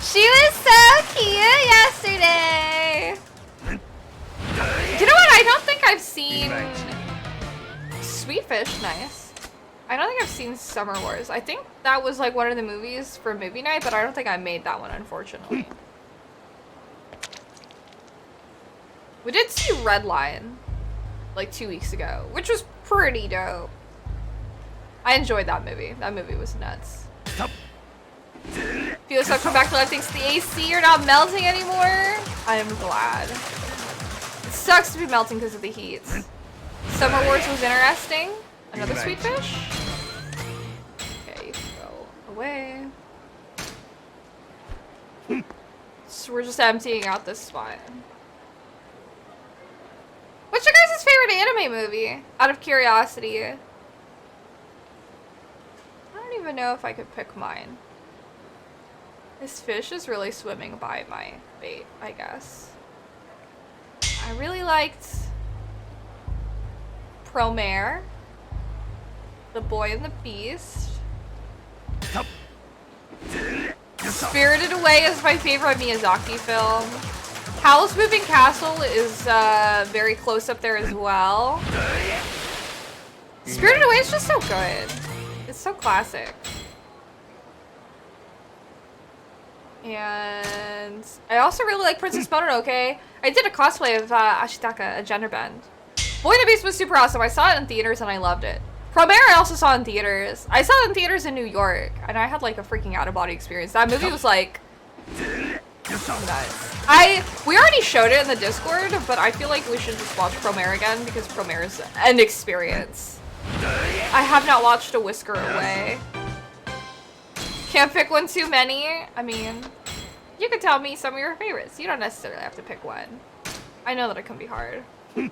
Speaker 1: She was so cute yesterday. You know what? I don't think I've seen Sweetfish. Nice. I don't think I've seen Summer Wars. I think that was like one of the movies for movie night, but I don't think I made that one, unfortunately. We did see Redline like 2 weeks ago, which was pretty dope. I enjoyed that movie. That movie was nuts. Feels like come back to life thanks to the AC. You're not melting anymore. I am glad. It sucks to be melting because of the heat. Summer Wars was interesting. Another sweet fish. Okay, you can go away. So we're just emptying out this spot. What's your guys' favorite anime movie? Out of curiosity. I don't even know if I could pick mine. This fish is really swimming by my bait, I guess. I really liked Promare, The Boy and the Beast. Spirited Away is my favorite Miyazaki film. Howl's Moving Castle is very close up there as well. Spirited Away is just so good. It's so classic. And I also really like Princess Mononoke. I did a cosplay of Ashitaka, a gender bend. Boy and the Beast was super awesome. I saw it in theaters and I loved it. Promare I also saw in theaters. I saw it in theaters in New York and I had like a freaking out-of-body experience. That movie was like nuts. We already showed it in the Discord, but I feel like we should just watch Promare again because Promare is an experience. I have not watched A Whisker Away. Can't pick one too many. I mean, you could tell me some of your favorites. You don't necessarily have to pick one. I know that it can be hard. A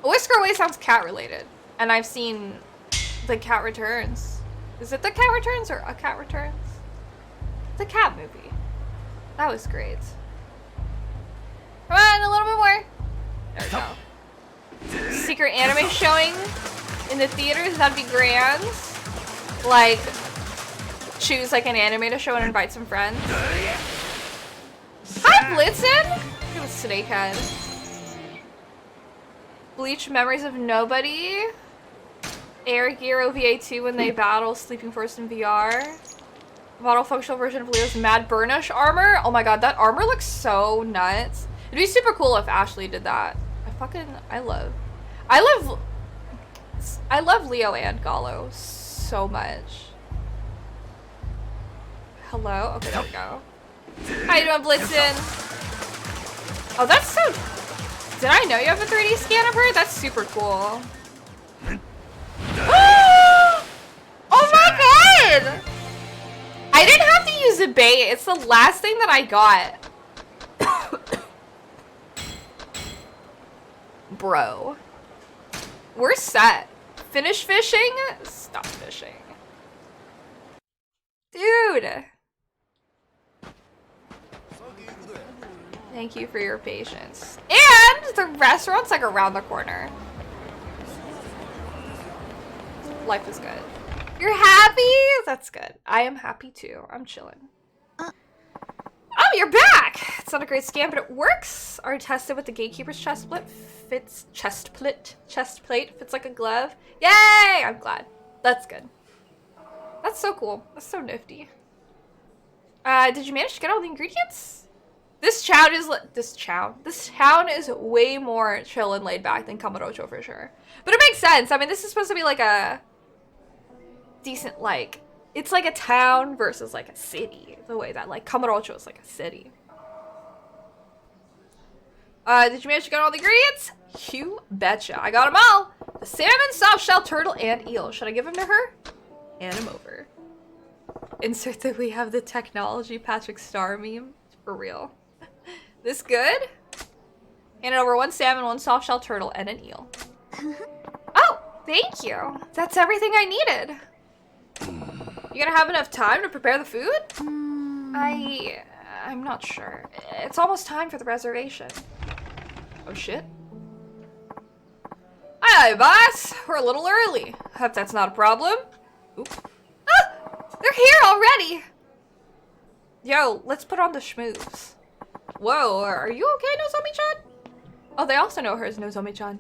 Speaker 1: Whisker Away sounds cat related. And I've seen The Cat Returns. Is it The Cat Returns or A Cat Returns? The cat movie. That was great. Come on, a little bit more. There we go. Secret anime showing in the theaters, that'd be grand. Like, choose like an anime to show and invite some friends. Hi, Blitzen! Look at the snakehead. Bleach Memories of Nobody. Air Gear OVA 2 when they battle Sleeping Force in VR. Model functional version of Leo's Mad Burnish armor. Oh my god, that armor looks so nuts. It'd be super cool if Ashley did that. I love Leo and Gallo so much. Hello? Okay, there we go. How you doing, Blitzen? Oh, that's so... Did I know you have a 3D scan of her? That's super cool. Oh my god! I didn't have to use a bait. It's the last thing that I got. Bro. We're set. Finish fishing? Stop fishing. Dude. Thank you for your patience. And the restaurant's like around the corner. Life is good. You're happy? That's good. I am happy too. I'm chilling. Oh, you're back! It's not a great scan, but it works. Are tested with the Gatekeeper's chest plate. Chest plate fits like a glove. Yay! I'm glad. That's good. That's so cool. That's so nifty. Did you manage to get all the ingredients? This town is way more chill and laid back than Kamurocho for sure. But it makes sense. I mean, this is supposed to be like a decent, like, it's like a town versus like a city. The way that like Kamurocho is like a city. Did you manage to get all the ingredients? You betcha. I got them all. The salmon, soft shell, turtle, and eel. Should I give them to her? Hand him over. Insert that we have the technology Patrick Star meme. For real. This good? Hand it over 1 salmon, 1 soft shell turtle, and an eel. Oh, thank you. That's everything I needed. You gonna have enough time to prepare the food? I'm not sure. It's almost time for the reservation. Oh shit. Hi, boss. We're a little early. Hope that's not a problem. Oop. Ah! They're here already! Yo, let's put on the schmooze. Whoa, are you okay, Nozomi-chan? Oh, they also know her as Nozomi-chan.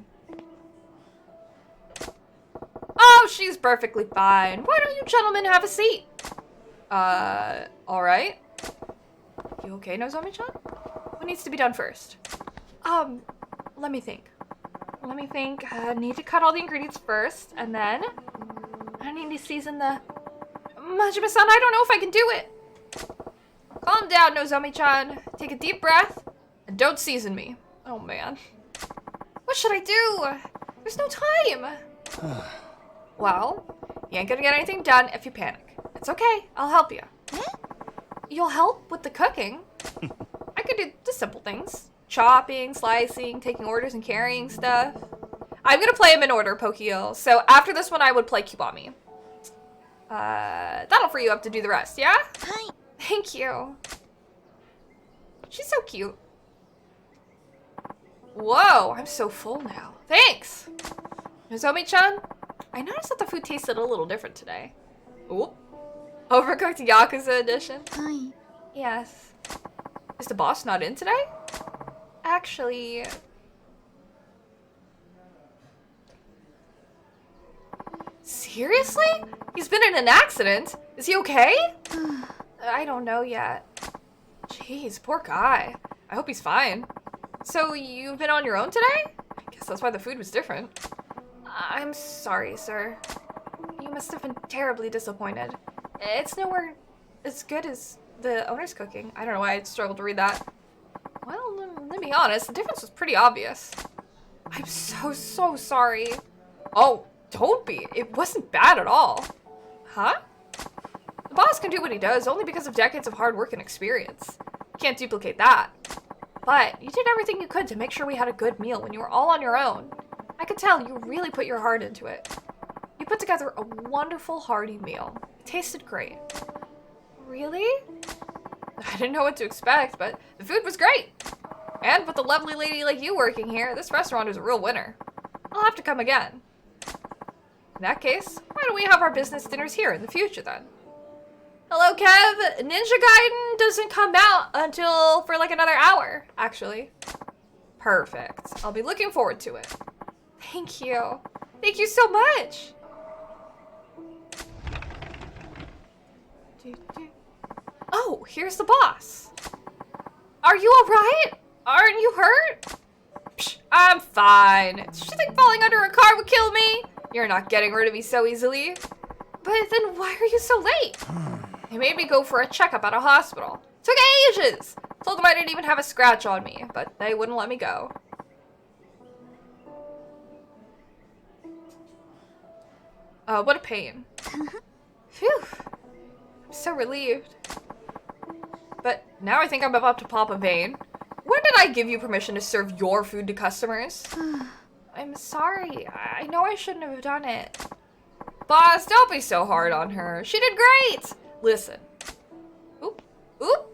Speaker 1: Oh, she's perfectly fine. Why don't you gentlemen have a seat? Alright. You okay, Nozomi-chan? What needs to be done first? Let me think. I need to cut all the ingredients first, and then I need to season the... Majima-san, I don't know if I can do it. Calm down, Nozomi-chan. Take a deep breath, and don't season me. Oh, man. What should I do? There's no time. Well, you ain't gonna get anything done if you panic. It's okay. I'll help you. You'll help with the cooking. I could do the simple things. Chopping, slicing, taking orders and carrying stuff. I'm gonna play them in order, Pokio. So after this one, I would play Kiwami. That'll free you up to do the rest, yeah?
Speaker 2: Hi.
Speaker 1: Thank you. She's so cute. Whoa, I'm so full now. Thanks. Nozomi-chan, I noticed that the food tasted a little different today. Ooh. Overcooked Yakuza edition?
Speaker 2: Hi.
Speaker 1: Yes. Is the boss not in today? Actually... Seriously? He's been in an accident? Is he okay? I don't know yet. Jeez, poor guy. I hope he's fine. So, you've been on your own today? I guess that's why the food was different. I'm sorry, sir. You must have been terribly disappointed. It's nowhere as good as the owner's cooking. I don't know why I struggled to read that. Well, let me be honest, the difference was pretty obvious. I'm so sorry. Oh, don't be. It wasn't bad at all. Huh? The boss can do what he does only because of decades of hard work and experience. You can't duplicate that. But you did everything you could to make sure we had a good meal when you were all on your own. I could tell you really put your heart into it. You put together a wonderful, hearty meal. It tasted great. Really? I didn't know what to expect, but the food was great. And with a lovely lady like you working here, this restaurant is a real winner. I'll have to come again. In that case, why don't we have our business dinners here in the future then? Hello, Kev. Ninja Gaiden doesn't come out until for like another hour, actually. Perfect. I'll be looking forward to it. Thank you. Thank you so much. Oh, here's the boss. Are you alright? Aren't you hurt? Psh, I'm fine. Did you think falling under a car would kill me? You're not getting rid of me so easily. But then why are you so late? They made me go for a checkup at a hospital. Took ages. Told them I didn't even have a scratch on me, but they wouldn't let me go. What a pain. Phew. I'm so relieved. But now I think I'm about to pop a vein. When did I give you permission to serve your food to customers? I'm sorry. I know I shouldn't have done it. Boss, don't be so hard on her. She did great. Listen. Oop. Oop.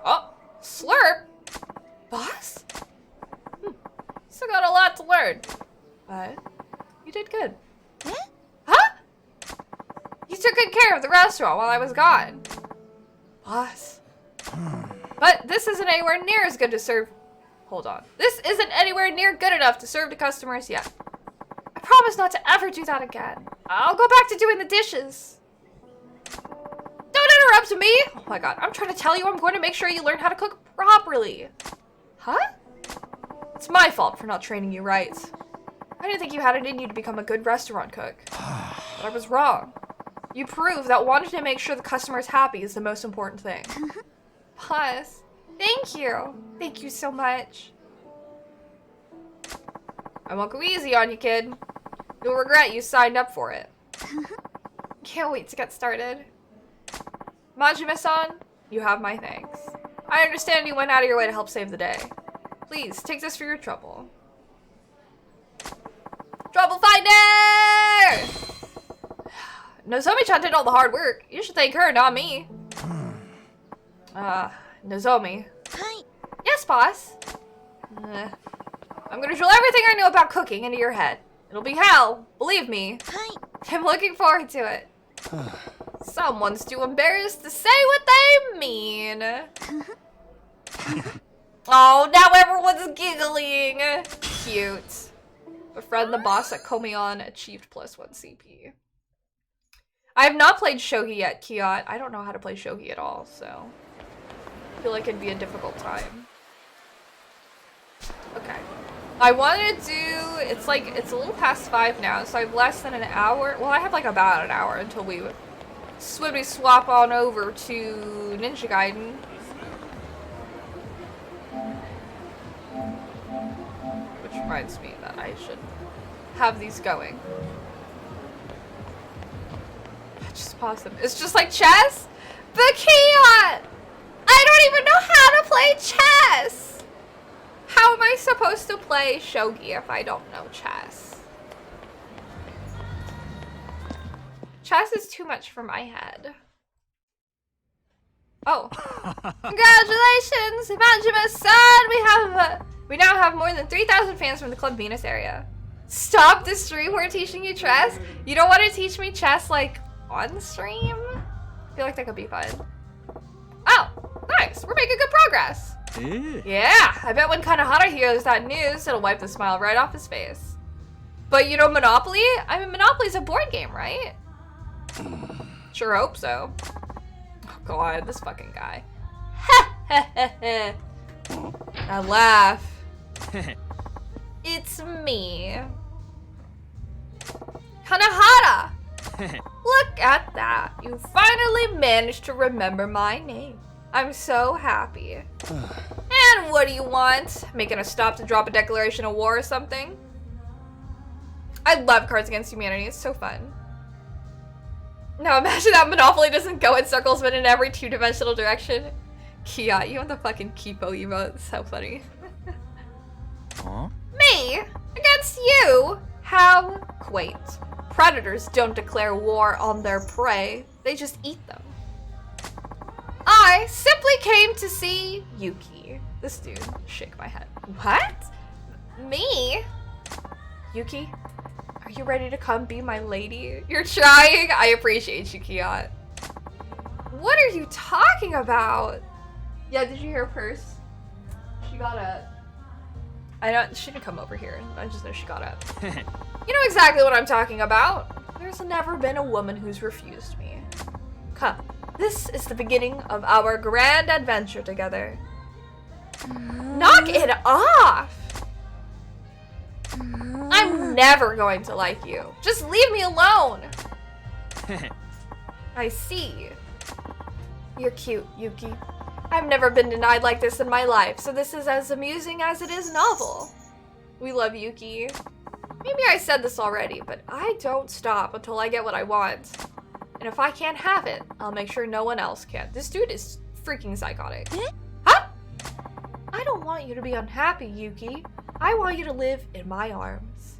Speaker 1: Oh, slurp. Boss? Still got a lot to learn. But you did good. Huh? You took good care of the restaurant while I was gone. Boss. But this isn't anywhere near as good to serve. Hold on. This isn't anywhere near good enough to serve to customers yet. I promise not to ever do that again. I'll go back to doing the dishes. Don't interrupt me! Oh my god, I'm trying to tell you I'm going to make sure you learn how to cook properly. Huh? It's my fault for not training you right. I didn't think you had it in you to become a good restaurant cook. But I was wrong. You proved that wanting to make sure the customer is happy is the most important thing. Plus, thank you. Thank you so much. I won't go easy on you, kid. You'll regret you signed up for it. Can't wait to get started. Majima-san, you have my thanks. I understand you went out of your way to help save the day. Please, take this for your trouble. Trouble finder! Nozomi-chan did all the hard work. You should thank her, not me. Nozomi.
Speaker 2: Hi.
Speaker 1: Yes, boss. I'm gonna drill everything I know about cooking into your head. It'll be hell, believe me.
Speaker 2: Hi.
Speaker 1: I'm looking forward to it. Someone's too embarrassed to say what they mean. Oh, now everyone's giggling. Cute. Befriend the boss at Komion achieved +1 CP. I have not played Shogi yet, Kiot. I don't know how to play Shogi at all, so I feel like it'd be a difficult time. Okay. I wanted to do, it's a little past 5 now, so I have less than an hour. Well, I have like about an hour until we Swiftly swap on over to Ninja Gaiden. Which reminds me that I should have these going. Just pause them. It's just like chess? But Kiwami! I don't even know how to play chess! How am I supposed to play shogi if I don't know chess? Chess is too much for my head. Oh. Congratulations, Evangelist-san! We now have more than 3,000 fans from the Club Venus area. Stop the stream, we're teaching you chess? You don't want to teach me chess, like, on stream? I feel like that could be fun. Oh, nice. We're making good progress. Yeah, I bet when Kanahara hears that news, it'll wipe the smile right off his face. But you know Monopoly? I mean, Monopoly's a board game, right? Sure hope so. Oh god, this fucking guy. I laugh. It's me. Kanahara! Look at that. You finally managed to remember my name. I'm so happy. And what do you want? Making a stop to drop a declaration of war or something? I love Cards Against Humanity. It's so fun. Now imagine that Monopoly doesn't go in circles but in every two-dimensional direction. Kia, you want the fucking Kipo emote. It's so funny.
Speaker 2: Huh?
Speaker 1: Me? Against you? How quaint. Predators don't declare war on their prey. They just eat them. I simply came to see Yuki. This dude, shake my head. What? Me? Yuki, are you ready to come be my lady? You're trying? I appreciate you, Kiat. What are you talking about? Yeah, did you hear Purse? She got up. I know she didn't come over here. I just know she got up. You know exactly what I'm talking about. There's never been a woman who's refused me. Come, this is the beginning of our grand adventure together. Knock it off! I'm never going to like you. Just leave me alone. I see. You're cute, Yuki. I've never been denied like this in my life, so this is as amusing as it is novel. We love Yuki. Maybe I said this already, but I don't stop until I get what I want. And if I can't have it, I'll make sure no one else can. This dude is freaking psychotic. Huh? I don't want you to be unhappy, Yuki. I want you to live in my arms.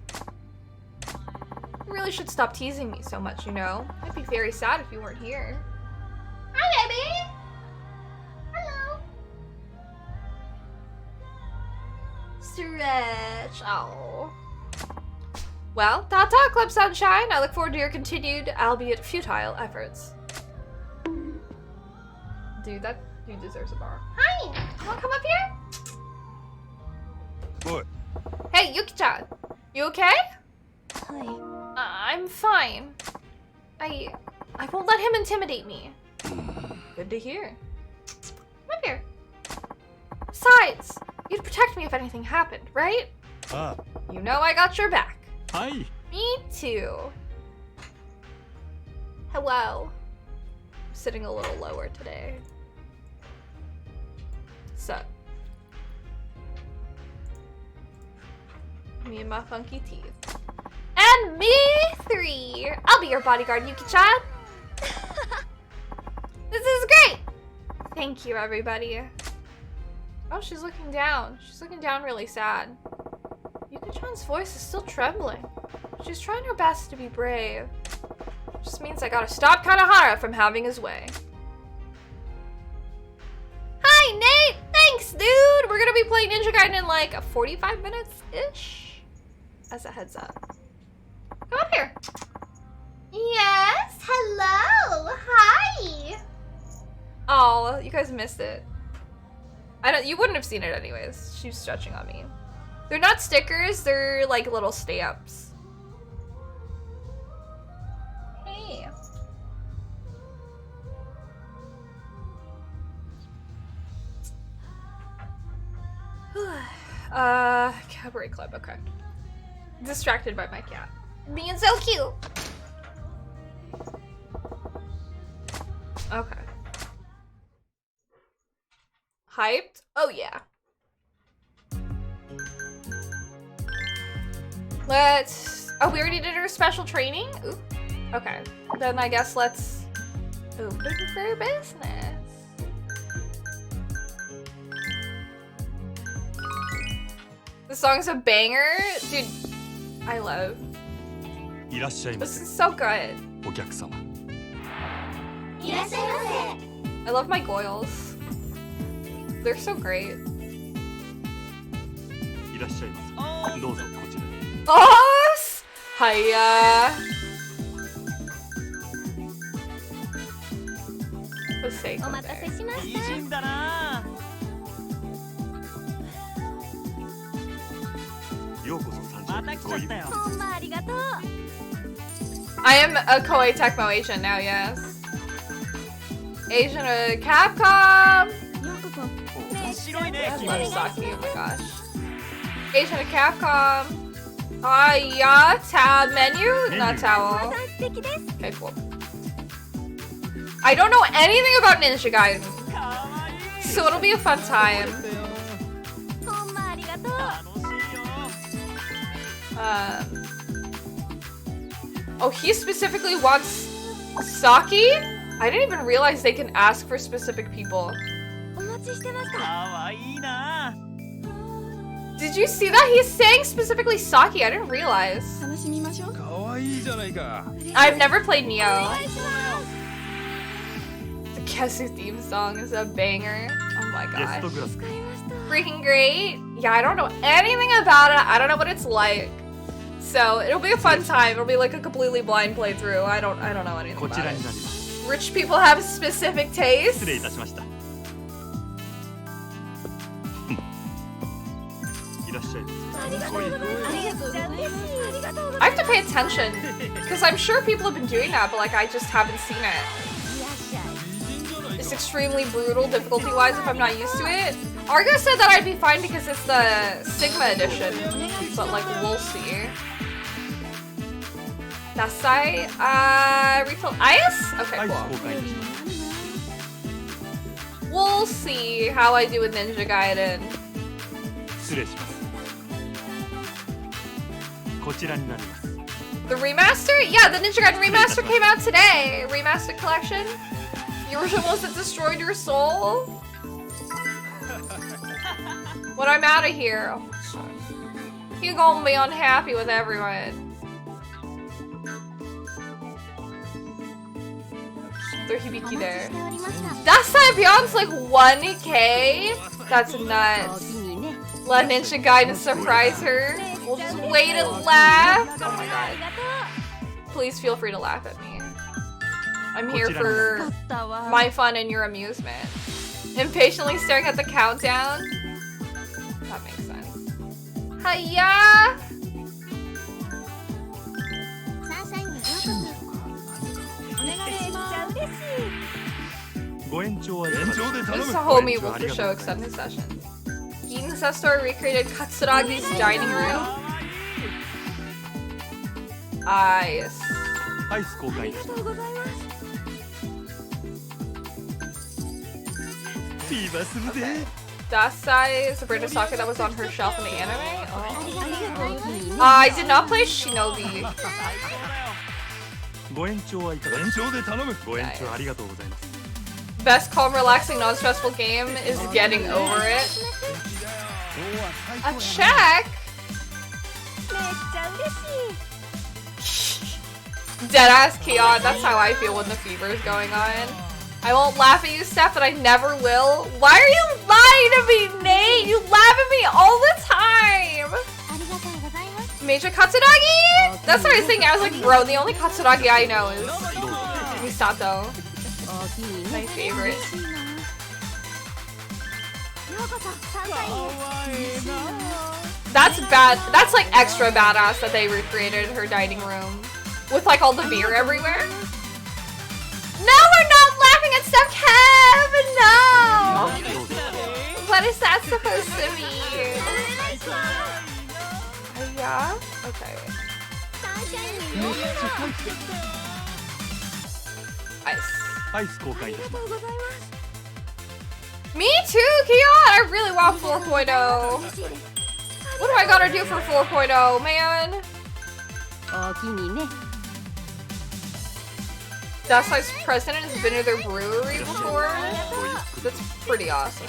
Speaker 1: You really should stop teasing me so much, you know? I'd be very sad if you weren't here. Hi, baby! Hello! Stretch. Oh. Well, ta-ta, Club Sunshine. I look forward to your continued, albeit futile, efforts. Dude, that dude deserves a bar. Hi! You wanna come up here?
Speaker 2: What?
Speaker 1: Hey, Yuki-chan. You okay?
Speaker 3: Hi.
Speaker 1: I'm fine. I won't let him intimidate me. Good to hear. Come up here. Besides, you'd protect me if anything happened, right? You know I got your back.
Speaker 2: Hi.
Speaker 1: Me too. Hello. I'm sitting a little lower today. So. Me and my funky teeth. And me 3. I'll be your bodyguard, Yuki-chan. This is great. Thank you, everybody. Oh, she's looking down. She's looking down really sad. Yuki-chan's voice is still trembling. She's trying her best to be brave. Just means I gotta stop Kanahara from having his way. Hi, Nate! Thanks, dude! We're gonna be playing Ninja Gaiden in like 45 minutes-ish? As a heads up. Come up here. Yes, hello! Hi! Oh, you guys missed it. You wouldn't have seen it anyways. She's stretching on me. They're not stickers, they're like little stamps. Hey. Cabaret Club, okay. Distracted by my cat. Being so cute. Okay. Hyped? Oh yeah. Let's... Oh, we already did our special training? Ooh. Okay. Then I guess let's open for business. The song's a banger. Dude, I love. This is so good. I love my goils. They're so great. Oh! Hiya! For sake of it. I am a Koei Tecmo Asian now, yes. Asian Capcom! I love Saki, oh my gosh. Asian Capcom. Yeah, tab menu? Not towel. Okay, cool. I don't know anything about Ninja Gaiden, so it'll be a fun time. Oh, he specifically wants Saki? I didn't even realize they can ask for specific people. Did you see that? He's saying specifically Saki. I didn't realize. I've never played Nioh. The Kesu theme song is a banger. Oh my gosh. Freaking great. Yeah, I don't know anything about it. I don't know what it's like. So it'll be a fun time. It'll be like a completely blind playthrough. I don't know anything about it. Rich people have specific tastes. I have to pay attention because I'm sure people have been doing that, but like I just haven't seen it. It's extremely brutal difficulty-wise if I'm not used to it. Argo said that I'd be fine because it's the Sigma edition, but like we'll see. Nasai, refill ice? Okay, cool. We'll see how I do with Ninja Gaiden. The remaster? Yeah, the Ninja Gaiden remaster came out today. Remastered collection. You were the ones that destroyed your soul? When I'm out of here, you're gonna be unhappy with everyone. They're hibiki there. That Beyond's like 1K? That's nuts. Let Ninja Gaiden surprise her. We'll just wait and laugh. Oh my god. Please feel free to laugh at me. I'm here for my fun and your amusement. Impatiently staring at the countdown. That makes sense. Hiya! This homie will for show extended session. Ginza store recreated Katsuragi's dining room. Yes. Okay. Dasai is the British soccer that was on her shelf in the anime. Oh. I did not play Shinobi. Best calm, relaxing, non-stressful game is getting over it. A check? Deadass Keon, that's how I feel when the fever is going on. I won't laugh at you, Steph, but I never will. Why are you lying to me, Nate? You laugh at me all the time! Major Katsuragi? That's what I was thinking. I was like, bro, the only Katsuragi I know is Misato. My favorite. That's bad. That's like extra badass that they recreated her dining room with like all the beer everywhere. No, we're not laughing at Steph Kev! No! What is that supposed to mean? Yeah? Okay. Nice.
Speaker 2: アイス交換いたします
Speaker 1: Me too, Keon! I really want 4.0. What do I gotta do for 4.0, man? That size president has been to their brewery before. That's pretty awesome.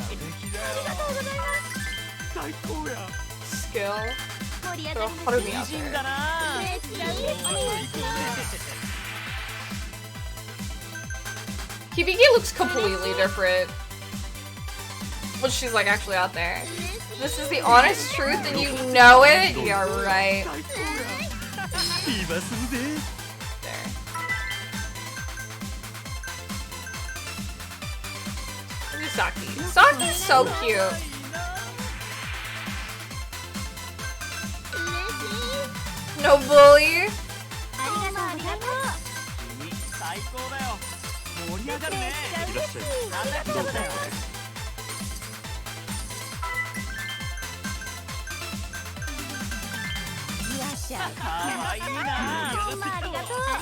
Speaker 1: Skill. Throw Harumi out there. Hibiki looks completely different when she's like actually out there. This is the honest truth and you know it? Yeah, right. There. Look at Saki. Saki's so cute. No bully.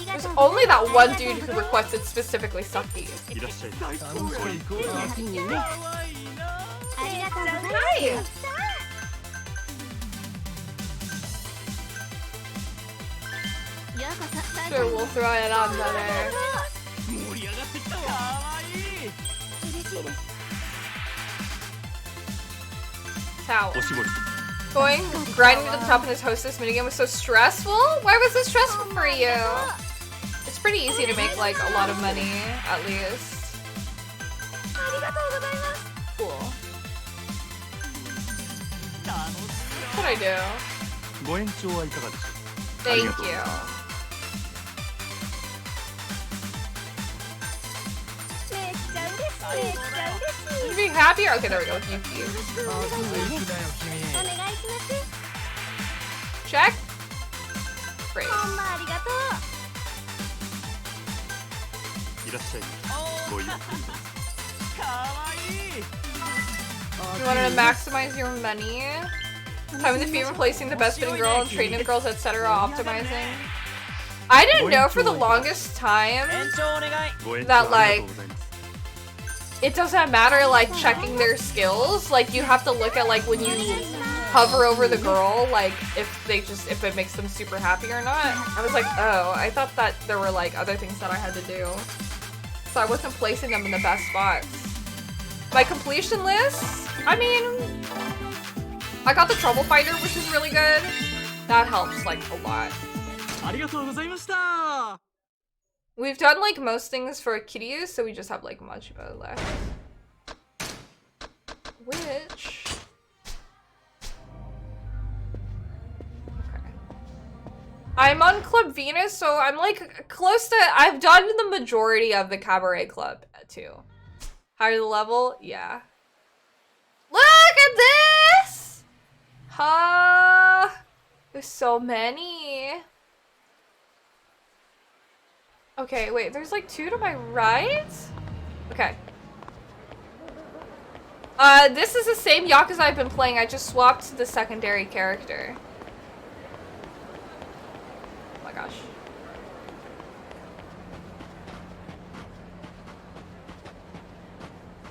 Speaker 1: There's only that one dude who requested specifically Saki. Hi. Sure, we'll throw it on better. Towel. Grinding to the top in this hostess minigame was so stressful? Why was it stressful for you? It's pretty easy to make like a lot of money, at least. Cool. What did I do? Thank you. Would you be happier? Okay, there we go with Yuki. Check. Great. You wanted to maximize your money? Time in the fever, placing the best fitting girl and training the girls, etc. Optimizing. I didn't know for the longest time that like it doesn't matter like checking their skills. Like you have to look at like when you hover over the girl, like if it makes them super happy or not. I was like, oh, I thought that there were like other things that I had to do. So I wasn't placing them in the best spots. My completion list, I mean, I got the Trouble Fighter, which is really good. That helps like a lot. We've done like most things for Kiryu, so we just have like Machiba left. Which... Okay. I'm on Club Venus, so I'm like close to... I've done the majority of the Cabaret Club too. Higher the level? Yeah. Look at this! There's so many. Okay, wait, there's like two to my right? Okay. This is the same Yakuza I've been playing, I just swapped the secondary character. Oh my gosh.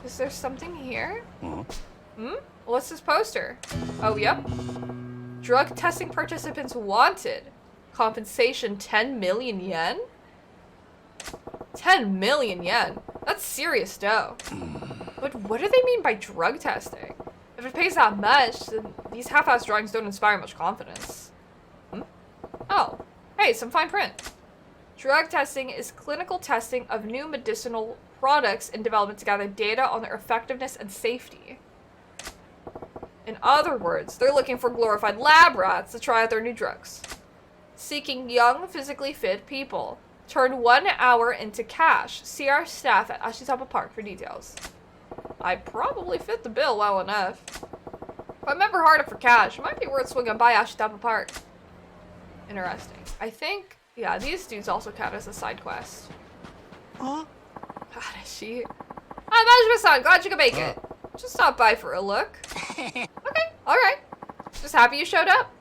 Speaker 1: Is there something here? Hmm? What's this poster? Oh, yep. Drug testing participants wanted. Compensation 10 million yen? 10 million yen? That's serious dough. But what do they mean by drug testing? If it pays that much, then these half-assed drawings don't inspire much confidence. Hmm? Oh, hey, some fine print. Drug testing is clinical testing of new medicinal products in development to gather data on their effectiveness and safety. In other words, they're looking for glorified lab rats to try out their new drugs. Seeking young, physically fit people. Turn 1 hour into cash. See our staff at Ashitaba Park for details. I probably fit the bill well enough. If I'm ever harder for cash, it might be worth swinging by Ashitaba Park. Interesting. I think, yeah, these dudes also count as a side quest.
Speaker 2: Huh?
Speaker 1: Hadashi. Hi, Majima-san. Glad you could make it. Just stop by for a look. Okay, alright. Just happy you showed up.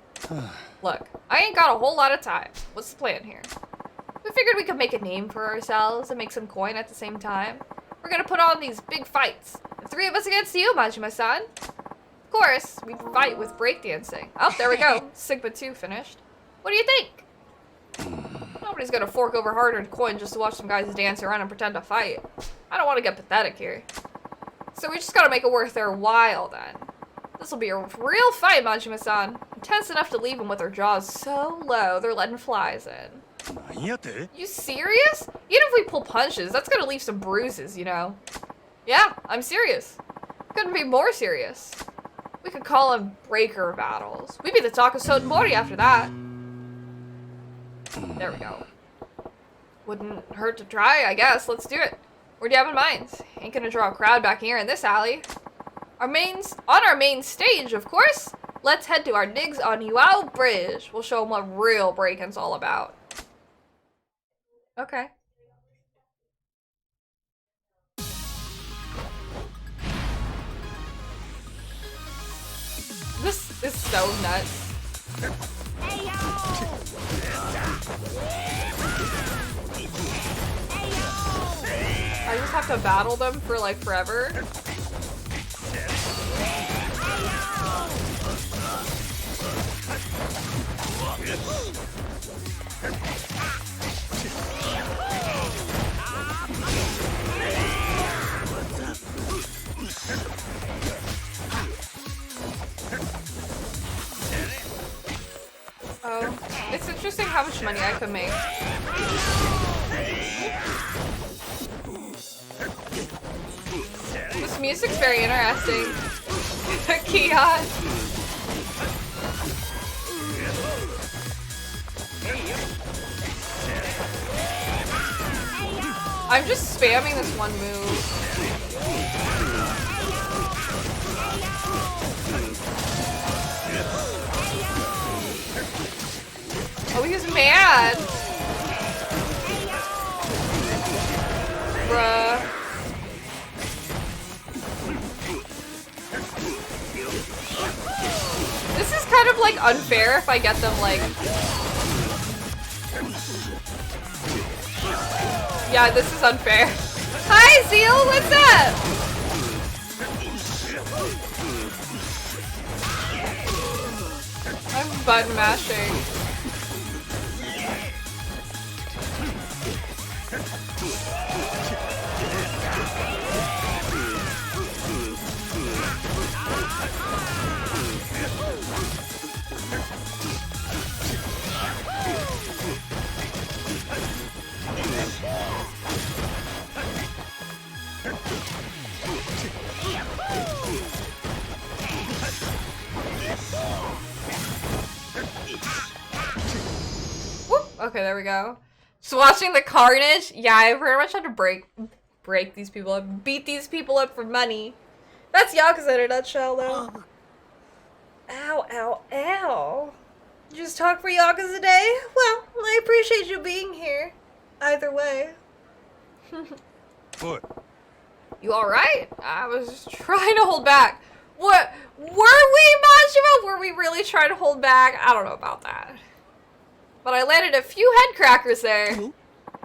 Speaker 1: Look, I ain't got a whole lot of time. What's the plan here? We We figured we could make a name for ourselves and make some coin at the same time. We're gonna put on these big fights. The three of us against you, Majima-san. Of course, we fight with breakdancing. Oh, there we go. Sigma 2 finished. What do you think? Nobody's gonna fork over hard-earned coin just to watch some guys dance around and pretend to fight. I don't want to get pathetic here. So we just gotta make it worth their while, then. This'll be a real fight, Majima-san. Intense enough to leave them with their jaws so low they're letting flies in. You serious? Even if we pull punches, that's gonna leave some bruises, you know? Yeah, I'm serious. Couldn't be more serious. We could call them breaker battles. We'd be the talk of Sotenbori after that. There we go. Wouldn't hurt to try, I guess. Let's do it. What do you have in mind? Ain't gonna draw a crowd back here in this alley. On our main stage, of course. Let's head to our digs on Yuao Bridge. We'll show them what real breaking's all about. Okay. This is so nuts. I just have to battle them for like forever. Oh, it's interesting how much money I could make. This music's very interesting. Kian. I'm just spamming this one move. Oh, he's mad. Bruh. This is kind of like unfair if I get them like... Yeah, this is unfair. Hi, Zeal, what's up? I'm button mashing. Okay, there we go. Just watching the carnage. Yeah, I pretty much had to break these people up, beat these people up for money. That's Yakuza in a nutshell, though. Ow, ow, ow. You just talk for Yakuza Day? Well, I appreciate you being here. Either way.
Speaker 2: What?
Speaker 1: You alright? I was just trying to hold back. What? Were we, Majima? Were we really trying to hold back? I don't know about that. But I landed a few head crackers there.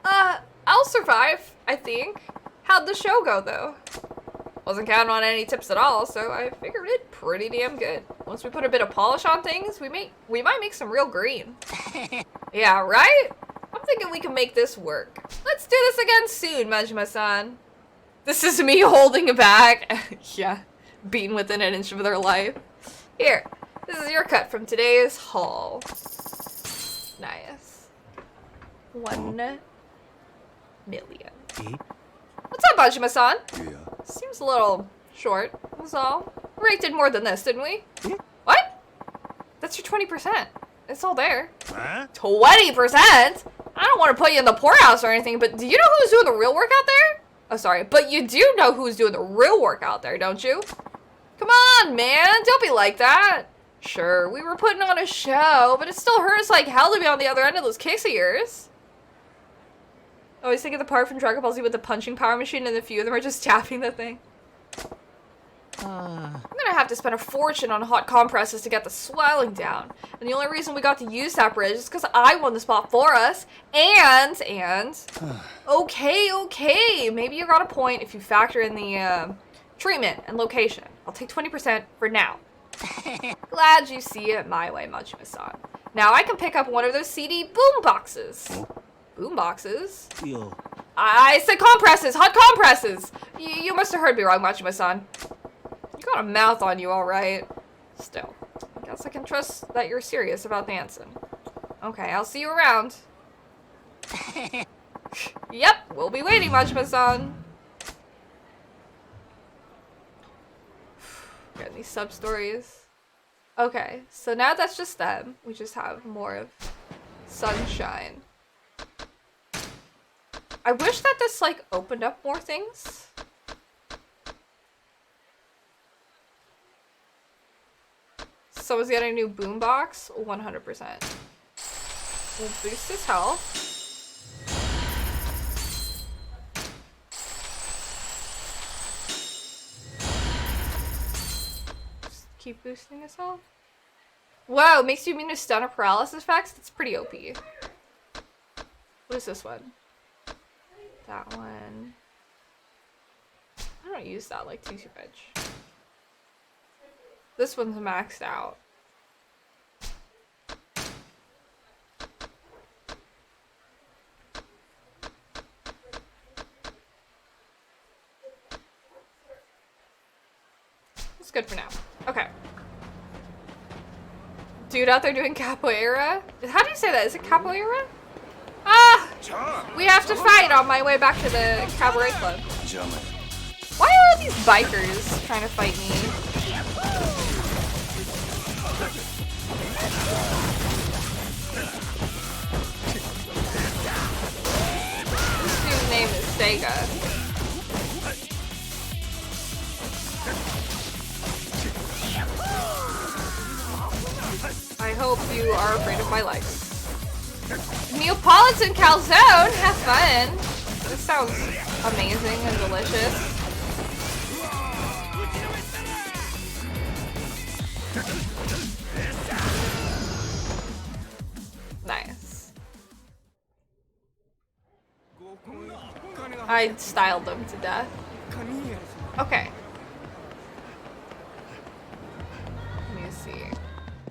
Speaker 1: I'll survive, I think. How'd the show go, though? Wasn't counting on any tips at all, so I figured it pretty damn good. Once we put a bit of polish on things, we might make some real green. Yeah, right? I'm thinking we can make this work. Let's do this again soon, Majima-san. This is me holding it back. Yeah, beaten within an inch of their life. Here, this is your cut from today's haul. Nice. 1 million. What's up, Majima-san?
Speaker 2: Yeah.
Speaker 1: Seems a little short, was all. We already did more than this, didn't we? What? That's your 20%. It's all there.
Speaker 2: Huh?
Speaker 1: 20%? I don't want to put you in the poorhouse or anything, but do you know who's doing the real work out there? Oh, sorry, but you do know who's doing the real work out there, don't you? Come on, man, don't be like that. Sure, we were putting on a show, but it still hurts like hell to be on the other end of those kicks of yours. Always think of the part from Dragon Ball Z with the punching power machine and a few of them are just tapping the thing. I'm gonna have to spend a fortune on hot compresses to get the swelling down. And the only reason we got to use that bridge is because I won the spot for us. And, okay, maybe you got a point if you factor in the treatment and location. I'll take 20% for now. Glad you see it my way, Majima-san. Now I can pick up one of those CD boom boxes. Boom boxes? I said compresses, hot compresses. You must have heard me wrong, Majima-san. You got a mouth on you, all right. Still, I guess I can trust that you're serious about dancing. Okay, I'll see you around. Yep, we'll be waiting, Majima-san. Got these sub-stories. Okay, so now that's just them. We just have more of sunshine. I wish that this, like, opened up more things. Someone's getting a new boombox? 100%. We'll boost his health. Just keep boosting his health. Whoa, makes you immune to stun or paralysis effects? That's pretty OP. What is this one? That one. I don't use that like too much. This one's maxed out. It's good for now. Okay. Dude out there doing capoeira? How do you say that? Is it capoeira? Ah! We have to fight on my way back to the cabaret club. Why are all these bikers trying to fight me? This dude's name is Sega. I hope you are afraid of my life. Neapolitan calzone! Have fun! This sounds amazing and delicious. Nice. I styled them to death. Okay. Let me see. I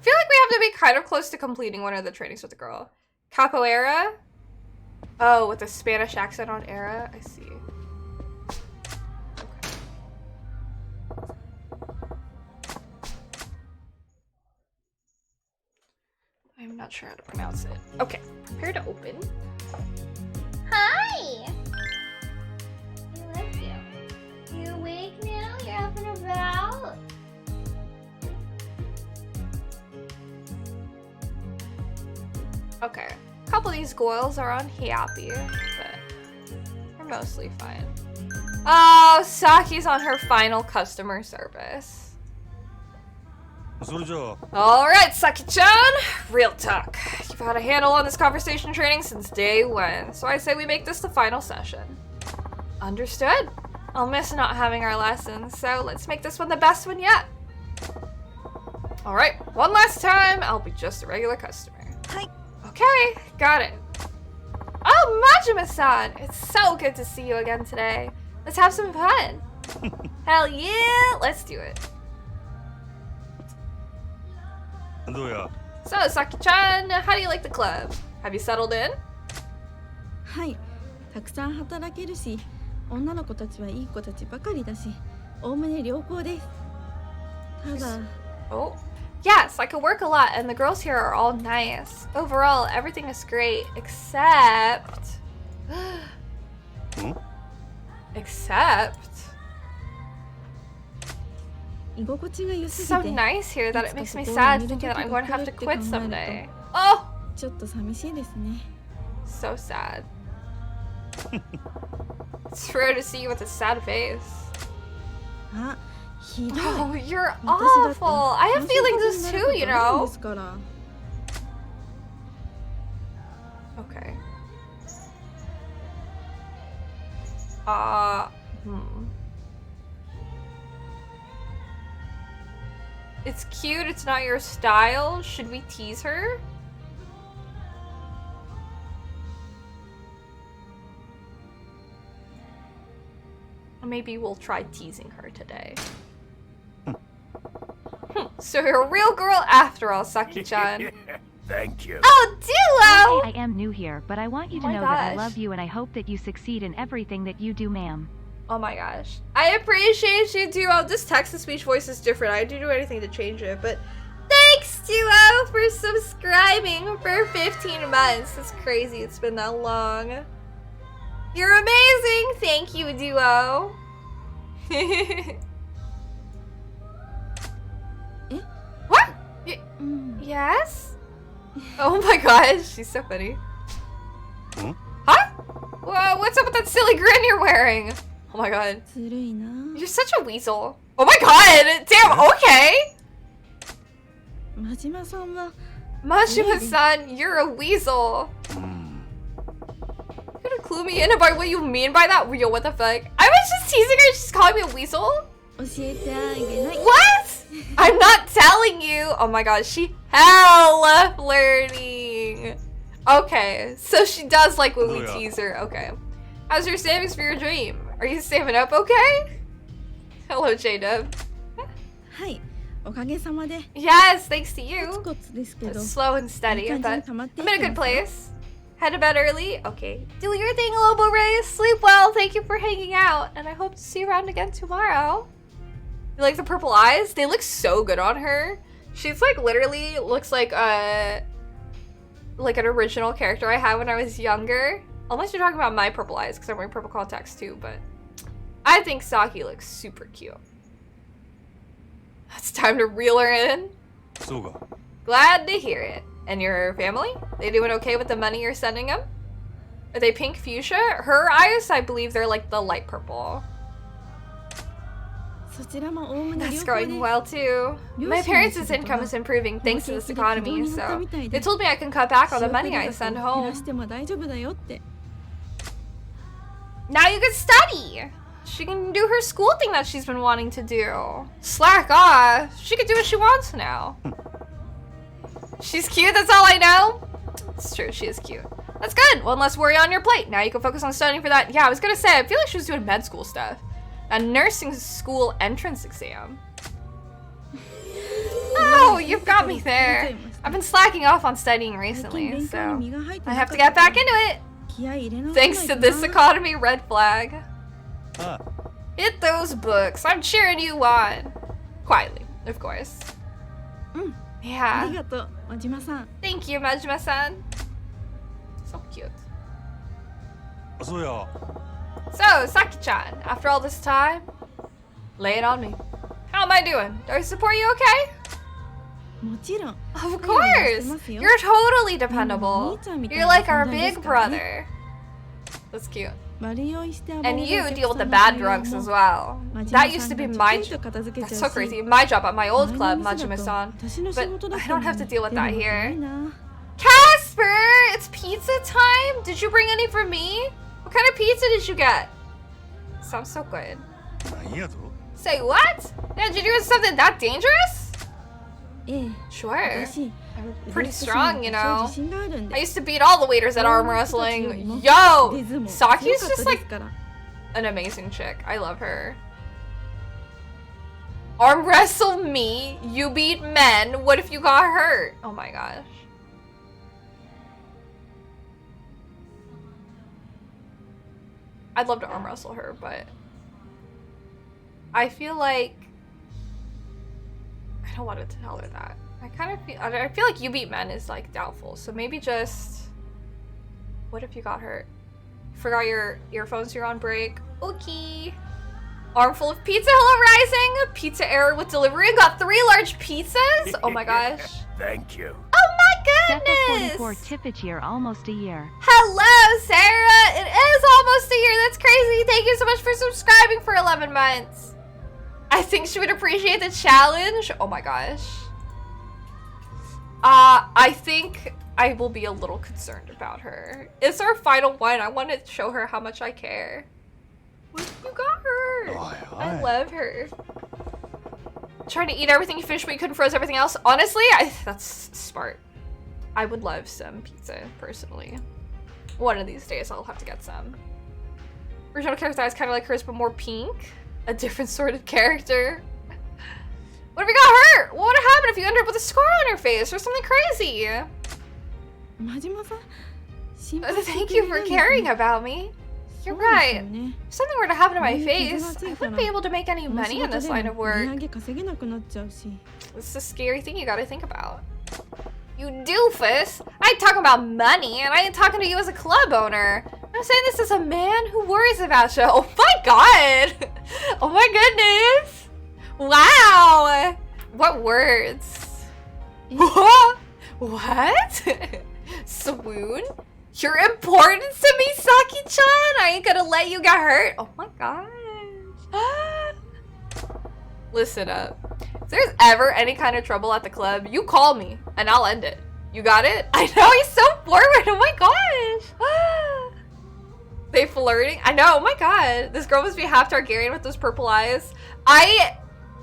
Speaker 1: feel like we have to be kind of close to completing one of the trainings with the girl. Capoeira? Oh, with a Spanish accent on era? I see. Okay. I'm not sure how to pronounce it. Okay, prepare to open.
Speaker 3: Hi! I love you. You awake now? You're up and about?
Speaker 1: Okay. A couple of these goils are unhappy, but they're mostly fine. Oh, Saki's on her final customer service. Alright, Saki-chan! Real talk. You've had a handle on this conversation training since day one, so I say we make this the final session. Understood. I'll miss not having our lessons, so let's make this one the best one yet. Alright, one last time, I'll be just a regular customer.
Speaker 3: Hi.
Speaker 1: Okay, got it. Oh, Majima-san! It's so good to see you again today. Let's have some fun. Hell yeah, let's do it. So, Saki-chan, how do you like the club? Have you settled in?
Speaker 4: はい、たくさん働けるし、女の子たちはいい子たちばかりだし、おおむね良好です。ただ、
Speaker 1: Oh, yes, I could work a lot, and the girls here are all nice. Overall, everything is great, except... Except...
Speaker 4: 居心地が良
Speaker 1: It's
Speaker 4: す
Speaker 1: so
Speaker 4: ぎて、
Speaker 1: nice here that it makes me sad thinking that I'm going to have to quit someday. Oh,
Speaker 4: ちょっと寂しいですね。
Speaker 1: so sad. It's rare to see you with a sad face.
Speaker 4: あ、ひどい。
Speaker 1: Oh, you're
Speaker 4: 私だって
Speaker 1: awful. I have feelings too, you
Speaker 4: 感謝
Speaker 1: know.
Speaker 4: ですから。
Speaker 1: Okay. It's cute, it's not your style. Should we tease her? Maybe we'll try teasing her today. So you're a real girl after all, Saki-chan.
Speaker 2: Thank you.
Speaker 1: Oh, Duo!
Speaker 5: I am new here, but I want you to
Speaker 1: Oh my
Speaker 5: know that I
Speaker 1: gosh.
Speaker 5: love you and I hope that you succeed in everything that you do, ma'am.
Speaker 1: Oh my gosh. I appreciate you, Duo. This text-to-speech voice is different. I didn't do anything to change it, but thanks, Duo, for subscribing for 15 months. That's crazy. It's been that long. You're amazing. Thank you, Duo. What? Yes? Oh my gosh, she's so funny.
Speaker 2: Hmm?
Speaker 1: Huh? Whoa, what's up with that silly grin you're wearing? Oh my god.
Speaker 4: ずるいな。
Speaker 1: You're such a weasel. Oh my god! Damn, okay!
Speaker 4: 真島さんは
Speaker 1: Mashima-san, you're a weasel.
Speaker 2: Hmm.
Speaker 1: You gonna clue me in about what you mean by that? Yo, what the fuck? I was just teasing her, she's calling me a weasel?
Speaker 4: 教えてあげない。
Speaker 1: What? I'm not telling you. Oh my god, she hella flirting. Okay, so she does like when we
Speaker 2: Oh, yeah.
Speaker 1: tease her. Okay. How's your savings for your dream? Are you saving up okay? Hello, J-Dub.
Speaker 4: はい、おかげさまで
Speaker 1: Yes, thanks to
Speaker 4: コツ
Speaker 1: you.
Speaker 4: コツですけ
Speaker 1: It's
Speaker 4: ど、
Speaker 1: slow and steady,
Speaker 4: いい感じに
Speaker 1: but
Speaker 4: 溜まってい
Speaker 1: I'm
Speaker 4: っ
Speaker 1: in a
Speaker 4: て
Speaker 1: good
Speaker 4: ますよ。
Speaker 1: place. Head to bed early? Okay. Do your thing, Lobo Ray. Sleep well. Thank you for hanging out. And I hope to see you around again tomorrow. You like the purple eyes? They look so good on her. She's like literally looks like an original character I had when I was younger. Unless you're talking about my purple eyes, because I'm wearing purple contacts too, but I think Saki looks super cute. It's time to reel her in.
Speaker 2: そうか。
Speaker 1: Glad to hear it. And your family? They doing okay with the money you're sending them? Are they pink fuchsia? Her eyes, I believe they're like the light purple.
Speaker 4: そちらもおおむね
Speaker 1: That's
Speaker 4: 良好
Speaker 1: going
Speaker 4: です。
Speaker 1: well too. My parents' income is improving thanks to this economy, so they told me I can cut back on the money I send
Speaker 4: 減
Speaker 1: home.
Speaker 4: らしても大丈夫だよって。
Speaker 1: Now you can study! She can do her school thing that she's been wanting to do. Slack off. She can do what she wants now. She's cute, that's all I know. It's true, she is cute. That's good. One less worry on your plate. Now you can focus on studying for that. Yeah, I was gonna say, I feel like she was doing med school stuff. A nursing school entrance exam. Oh, you've got me there. I've been slacking off on studying
Speaker 4: 最近
Speaker 1: recently,
Speaker 4: 勉強
Speaker 1: so
Speaker 4: に身が入って
Speaker 1: I
Speaker 4: な
Speaker 1: have
Speaker 4: か
Speaker 1: to
Speaker 4: った
Speaker 1: get back into it.
Speaker 4: 気合い入れ直さない
Speaker 1: Thanks
Speaker 4: と
Speaker 1: to
Speaker 4: な
Speaker 1: this economy, red flag.
Speaker 2: あ
Speaker 1: Hit those books. I'm cheering you on. Quietly, of course.
Speaker 4: うん、あり
Speaker 1: Yeah.
Speaker 4: がとう、真島さん。
Speaker 1: Thank you, Majima-san. So cute.
Speaker 2: あ。そうや。
Speaker 1: So, Saki-chan, after all this time, lay it on me. How am I doing? Do I support you okay?
Speaker 4: もちろん、
Speaker 1: Of course. You're totally dependable. You're like our big brother. That's cute.
Speaker 4: 悪酔いして暴れ
Speaker 1: And
Speaker 4: る
Speaker 1: you
Speaker 4: お客
Speaker 1: deal with the
Speaker 4: さんの
Speaker 1: bad
Speaker 4: 対応
Speaker 1: drunks
Speaker 4: も
Speaker 1: as well.
Speaker 4: 真島
Speaker 1: That used
Speaker 4: さ
Speaker 1: to
Speaker 4: ん
Speaker 1: be
Speaker 4: が
Speaker 1: my
Speaker 4: きちんと片付けち
Speaker 1: That's
Speaker 4: ゃ
Speaker 1: so
Speaker 4: うし、
Speaker 1: crazy. My job at my old
Speaker 4: 前
Speaker 1: club,
Speaker 4: の店だと
Speaker 1: Majima-san.
Speaker 4: 私の仕
Speaker 1: But
Speaker 4: 事だっ
Speaker 1: I
Speaker 4: た
Speaker 1: don't
Speaker 4: の
Speaker 1: have to deal with
Speaker 4: でも
Speaker 1: that
Speaker 4: 悪
Speaker 1: here.
Speaker 4: いな。
Speaker 1: Casper, it's pizza time. Did you bring any for me? What kind of pizza did you get? Sounds so good.
Speaker 2: なんやぞ。
Speaker 1: Say what? Yeah, did you do something that dangerous?
Speaker 4: ええ、
Speaker 1: Sure.
Speaker 4: 私、
Speaker 1: Pretty strong, you
Speaker 4: 多少
Speaker 1: know.
Speaker 4: 自信があるんで
Speaker 1: I used to beat all the waiters at arm
Speaker 4: 他の人たちより
Speaker 1: wrestling.
Speaker 4: も
Speaker 1: Yo!
Speaker 4: 腕相撲
Speaker 1: Saki's
Speaker 4: 強かった
Speaker 1: just
Speaker 4: で
Speaker 1: like
Speaker 4: すから。
Speaker 1: an amazing chick. I love her. Arm wrestle me, you beat men. What if you got hurt? Oh my gosh. I'd love to arm wrestle her, but I feel like I don't want to tell her that. I feel like you beat men is like doubtful. So maybe just what if you got hurt? Forgot your earphones, you're on break. Okay. Armful of pizza, hello Rising! Pizza error with delivery and got 3 large pizzas? Oh my gosh.
Speaker 2: Thank you.
Speaker 1: Oh my
Speaker 5: Steph 44
Speaker 1: goodness!
Speaker 5: Tippage year, almost a year.
Speaker 1: Hello, Sarah! It is almost a year, that's crazy! Thank you so much for subscribing for 11 months! I think she would appreciate the challenge. Oh my gosh. I think I will be a little concerned about her. It's our final one. I want to show her how much I care. What if you got her?
Speaker 2: Aye,
Speaker 1: I
Speaker 2: aye.
Speaker 1: love her. Trying to eat everything you finished, but you couldn't froze everything else. Honestly, that's smart. I would love some pizza, personally. One of these days, I'll have to get some. Original character is kind of like hers, but more pink. A different sort of character. What if you got hurt? What would happen if you ended up with a scar on your face or something crazy? Thank you for caring about me. You're right. If something were to happen to my face, I wouldn't be able to make any money in this line of work. It's a scary thing you gotta think about. You doofus! I ain't talking about money, and I ain't talking to you as a club owner. I'm saying this as a man who worries about you. Oh my god! Oh my goodness! Wow! What words? What? Swoon? You're important to me, Saki-chan! I ain't gonna let you get hurt. Oh my gosh. Listen up. If there's ever any kind of trouble at the club, you call me, and I'll end it. You got it? I know, he's so forward. Oh my gosh. They flirting? I know, oh my god. This girl must be half Targaryen with those purple eyes. You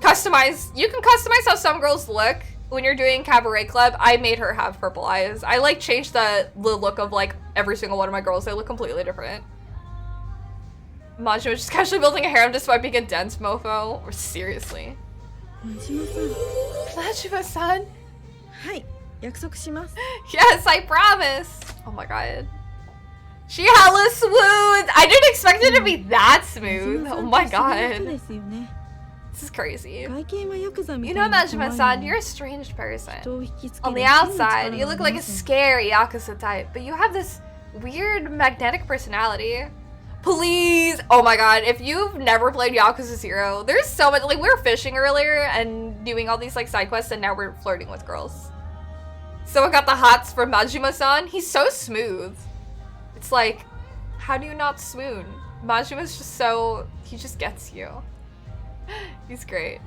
Speaker 1: can customize how some girls look. When you're doing Cabaret Club, I made her have purple eyes. I like changed the look of like every single one of my girls. They look completely different. Majima just casually building a harem despite being a dense mofo. Or seriously. Majima-san. Yes, I promise. Oh my god. She hella smooth. I didn't expect it to be that smooth. Oh my god. This is crazy. You know, Majima-san, you're a strange person. On the outside, you look like a scary Yakuza type, but you have this weird magnetic personality. Please! Oh my god, if you've never played Yakuza 0, there's so much, like, we were fishing earlier and doing all these, like, side quests, and now we're flirting with girls. Someone got the hots for Majima-san. He's so smooth. It's like, how do you not swoon? Majima's just so, he just gets you. He's great.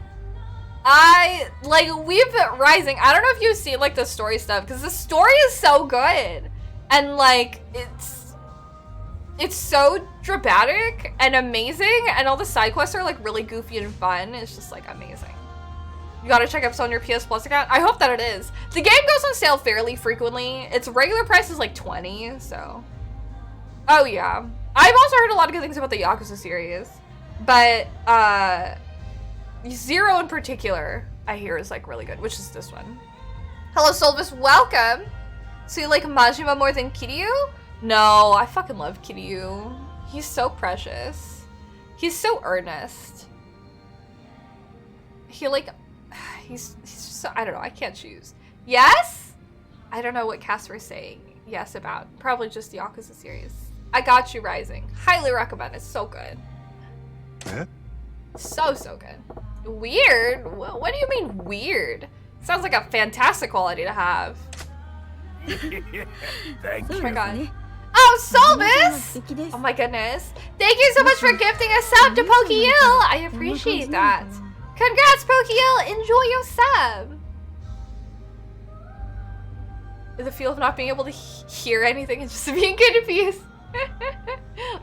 Speaker 1: We've been Rising, I don't know if you've seen, like, the story stuff, because the story is so good. And, like, it's so dramatic and amazing, and all the side quests are, like, really goofy and fun. It's just, like, amazing. You gotta check episode on your PS Plus account. I hope that it is. The game goes on sale fairly frequently. Its regular price is, like, 20, so. Oh, yeah. I've also heard a lot of good things about the Yakuza series. But, 0 in particular, I hear is, like, really good, which is this one. Hello, Solvis, welcome! So you like Majima more than Kiryu? No, I fucking love Kiryu. He's so precious. He's so earnest. He's so, I don't know, I can't choose. Yes? I don't know what Casper's saying yes about. Probably just the Yakuza series. I got you, Rising. Highly recommend, it's so good. So good. Weird? What do you mean weird? Sounds like a fantastic quality to have.
Speaker 2: Thank
Speaker 1: Oh my
Speaker 2: you.
Speaker 1: god. Oh, Solvis! Oh my goodness. Thank you so much for gifting a sub to Pokeyil! I appreciate that. Congrats, Pokeyil! Enjoy your sub! The feel of not being able to hear anything and just being confused.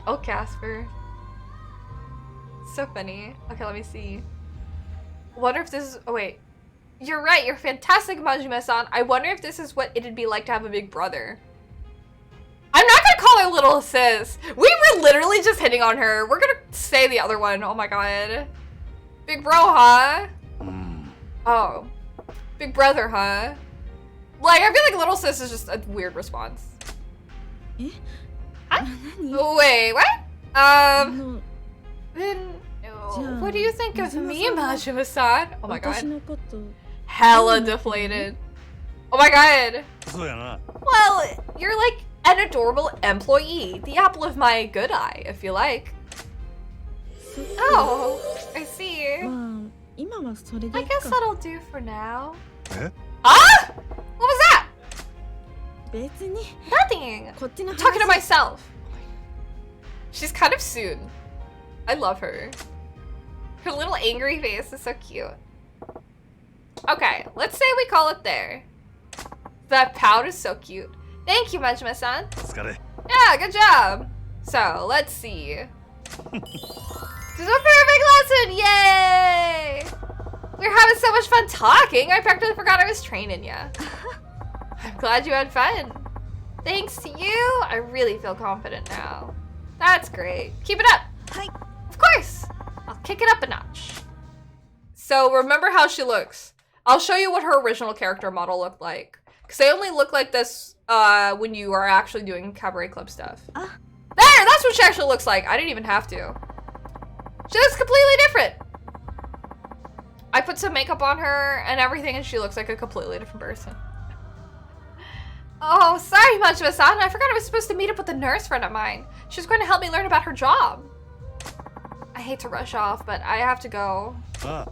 Speaker 1: Oh, Casper. So funny. Okay, let me see. Wonder if this is... Oh, wait. You're right. You're fantastic, Majima-san. I wonder if this is what it'd be like to have a big brother. I'm not gonna call her little sis. We were literally just hitting on her. We're gonna say the other one. Oh my god. Big bro, huh? Oh. Big brother, huh? Like, I feel like little sis is just a weird response. Huh? Wait, what? Then... What do you think of me, Majima-san? Oh my god. Hella deflated. Oh my god. Well, you're like an adorable employee. The apple of my good eye, if you like. Oh, I see. I guess that'll do for now. Ah! What was that? Nothing. I'm talking to myself. She's kind of soon. I love her. Her little angry face is so cute. Okay, let's say we call it there. That pout is so cute. Thank you, Majima-san. Yeah, good job. So, let's see. This is a perfect lesson! Yay! We're having so much fun talking. I practically forgot I was training you. I'm glad you had fun. Thanks to you, I really feel confident now. That's great. Keep it up.
Speaker 4: Hi.
Speaker 1: Of course. I'll kick it up a notch. So remember how she looks. I'll show you what her original character model looked like. Because they only look like this when you are actually doing cabaret club stuff. There, that's what she actually looks like. I didn't even have to. She looks completely different. I put some makeup on her and everything and she looks like a completely different person. Oh, sorry, Majima-san. I forgot I was supposed to meet up with a nurse friend of mine. She was going to help me learn about her job. I hate to rush off, but I have to go. No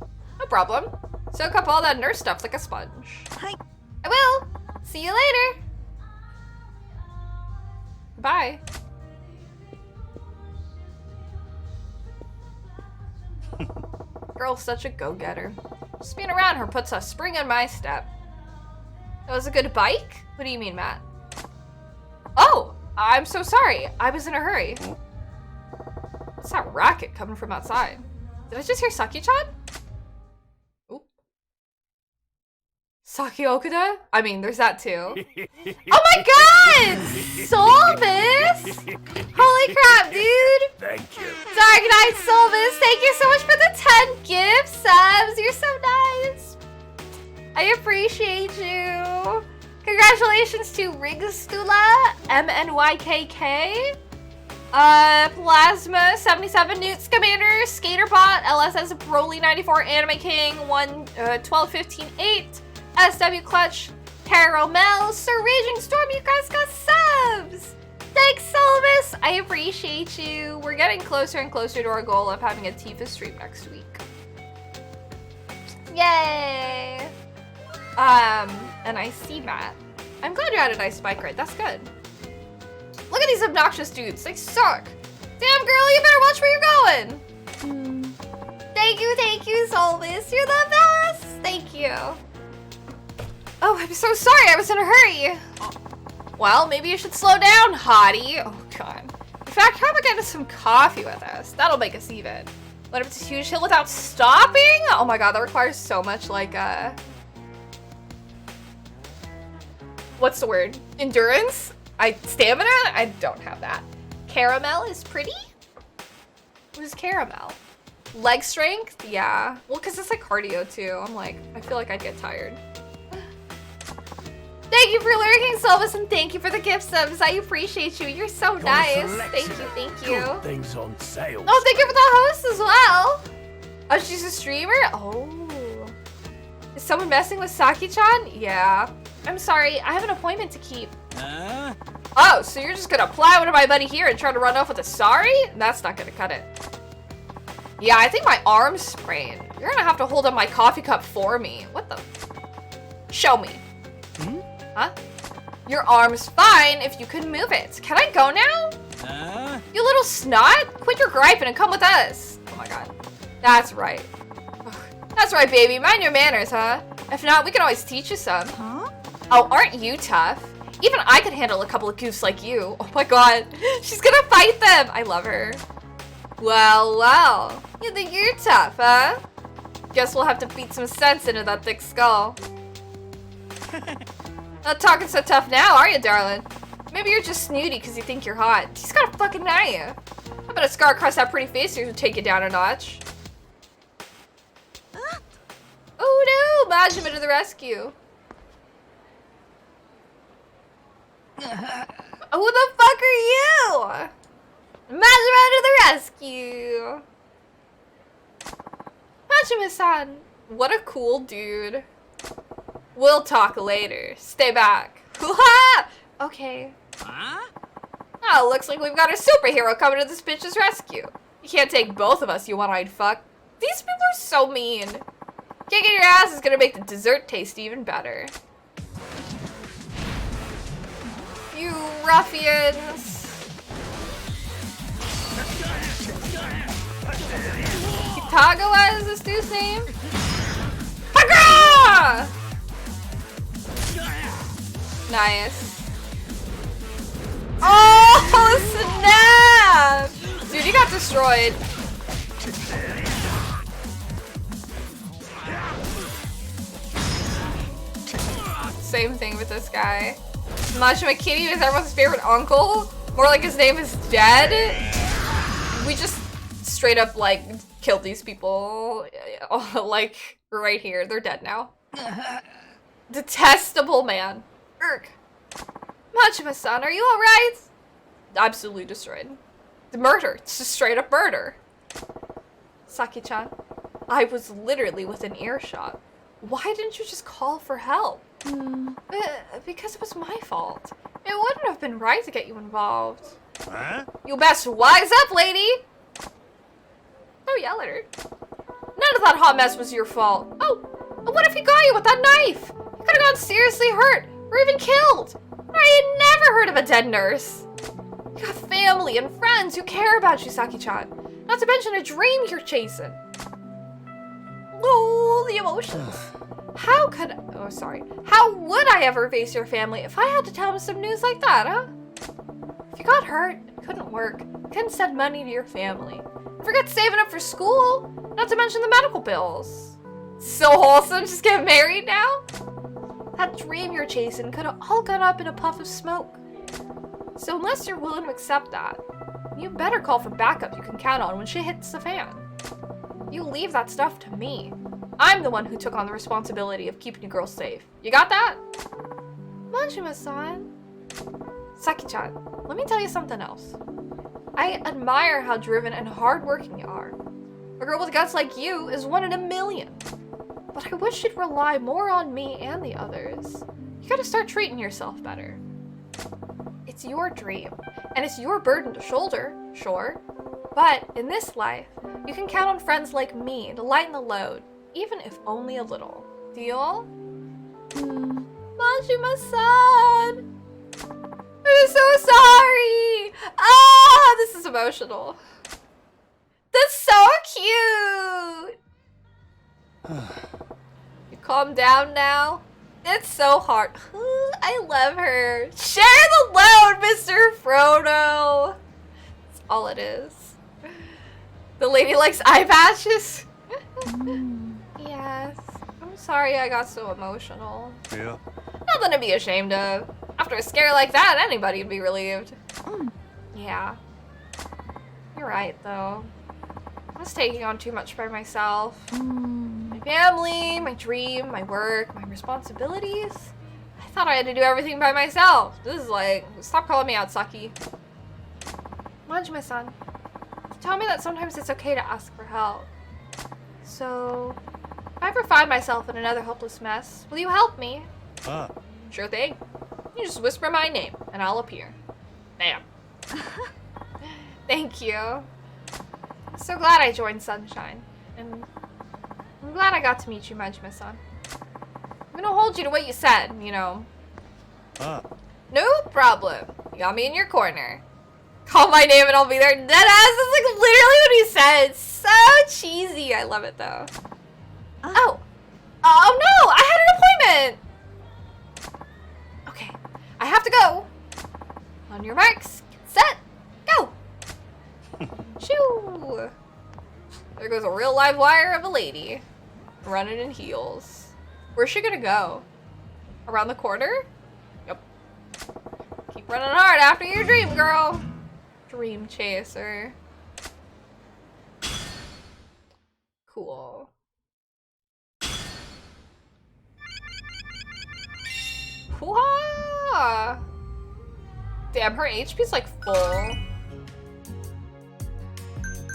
Speaker 1: problem. Soak up all that nurse stuff like a sponge.
Speaker 4: Hi.
Speaker 1: I will. See you later. Bye. Girl's such a go-getter. Just being around her puts a spring in my step. That was a good bike? What do you mean, Matt? Oh, I'm so sorry. I was in a hurry. What's that racket coming from outside? Did I just hear Saki-chan? Oop. Saki Okuda? I mean, there's that too. Oh my god! Solvis! Holy crap, dude!
Speaker 2: Thank you.
Speaker 1: Dark Knight Solvis, thank you so much for the 10 gift subs. You're so nice. I appreciate you. Congratulations to Rigstula, MNYKK, Plasma 77, Newt Scamander, Skaterbot, LSS Broly 94, Anime King 1215-8, SW Clutch, Caramel, Sir Raging Storm. You guys got subs. Thanks, Solvis. I appreciate you. We're getting closer and closer to our goal of having a Tifa stream next week. Yay! And I see Matt. I'm glad you had a nice bike ride. That's good. Look at these obnoxious dudes. They suck. Damn, girl, you better watch where you're going. Thank you, Solvis. You're the best. Thank you. Oh, I'm so sorry. I was in a hurry. Well, maybe you should slow down, hottie. Oh, God. In fact, how about getting some coffee with us? That'll make us even. Went up this huge hill without stopping? Oh my God, that requires so much, like, what's the word? Endurance? Stamina? I don't have that. Caramel is pretty? Who's Caramel? Leg strength? Yeah. Well, because it's like cardio too. I'm like, I feel like I'd get tired. Thank you for lurking, Solvis, and thank you for the gift subs. I appreciate you. You're so nice. Thank you.
Speaker 2: Good things on sale.
Speaker 1: Oh, thank you for the host as well. Oh, she's a streamer? Oh. Is someone messing with Saki-chan? Yeah. I'm sorry, I have an appointment to keep. Oh, so you're just gonna plow into my buddy here and try to run off with a sorry? That's not gonna cut it. Yeah, I think my arm's sprained. You're gonna have to hold up my coffee cup for me. What the? Show me. Huh? Your arm's fine if you can move it. Can I go now? You little snot? Quit your griping and come with us. Oh my God. That's right. Ugh. That's right, baby. Mind your manners, huh? If not, we can always teach you some.
Speaker 4: Huh?
Speaker 1: Oh, aren't you tough? Even I could handle a couple of goofs like you. Oh my God. She's gonna fight them. I love her. Well. You think you're tough, huh? Guess we'll have to beat some sense into that thick skull. Not talking so tough now, are you, darling? Maybe you're just snooty because you think you're hot. She's got a fucking knife. I bet a scar across that pretty face would take you down a notch. Oh no! Majima to the rescue. Who the fuck are you? Majima to the rescue. Majima-san. What a cool dude. We'll talk later. Stay back. Okay. Oh, looks like we've got a superhero coming to this bitch's rescue. You can't take both of us, you one-eyed fuck. These people are so mean. Kicking your ass is gonna make the dessert taste even better. You ruffians. Kitagawa is this dude's name? Hagra! Nice. Oh, snap! Dude, you got destroyed. same thing with this guy. Majima Kitty is everyone's favorite uncle. More like his name is dead. We just straight up like killed these people. Like right here. They're dead now. Detestable man. Urgh. Majima-san, are you alright? Absolutely destroyed. The murder. It's just straight up murder. Saki-chan, I was literally within earshot. Why didn't you just call for help? Because it was my fault. It wouldn't have been right to get you involved.
Speaker 2: Huh?
Speaker 1: You best wise up, lady! Don't yell at her. None of that hot mess was your fault. Oh, what if he got you with that knife? You could have gotten seriously hurt, or even killed. I had never heard of a dead nurse. You have family and friends who care about you, Saki-chan. Not to mention a dream you're chasing. Oh, the emotions. How would I ever face your family if I had to tell them some news like that, huh? If you got hurt, it couldn't work. You couldn't send money to your family. Forget saving up for school. Not to mention the medical bills. So wholesome, just get married now? That dream you're chasing could have all gone up in a puff of smoke. So unless you're willing to accept that, you better call for backup you can count on when shit hits the fan. You leave that stuff to me. I'm the one who took on the responsibility of keeping you girls safe. You got that? Majima-san. Saki-chan, let me tell you something else. I admire how driven and hardworking you are. A girl with guts like you is 1 in a million. But I wish you'd rely more on me and the others. You gotta start treating yourself better. It's your dream, and it's your burden to shoulder, sure. But in this life, you can count on friends like me to lighten the load, even if only a little. Deal? Majima-san! I'm so sorry! Ah, this is emotional. That's so cute! You calm down now? It's so hard. I love her. Share the load, Mr. Frodo! That's all it is. The lady likes eye patches? Yes. I'm sorry I got so emotional.
Speaker 2: Yeah.
Speaker 1: Nothing to be ashamed of. After a scare like that, anybody'd be relieved. Yeah. You're right, though. I was taking on too much by myself. My family, my dream, my work, my responsibilities. I thought I had to do everything by myself. This is like, stop calling me out, Saki. Majima-san, you tell me that sometimes it's okay to ask for help. So, if I ever find myself in another hopeless mess, will you help me? Sure thing. You just whisper my name, and I'll appear. Bam. Thank you. I'm so glad I joined Sunshine. And I'm glad I got to meet you, Majima-san. I'm gonna hold you to what you said, you know. No problem. You got me in your corner. Call my name and I'll be there. Deadass is like literally what he said. It's so cheesy. I love it though. Oh. Oh no! I had an appointment! Okay. I have to go. On your marks. Get set. Go! Shoo! There goes a real live wire of a lady. Running in heels. Where's she gonna go? Around the corner? Yep. Keep running hard after your dream, girl. Dream chaser. Cool. Hoo-ha! Damn, her HP's like full.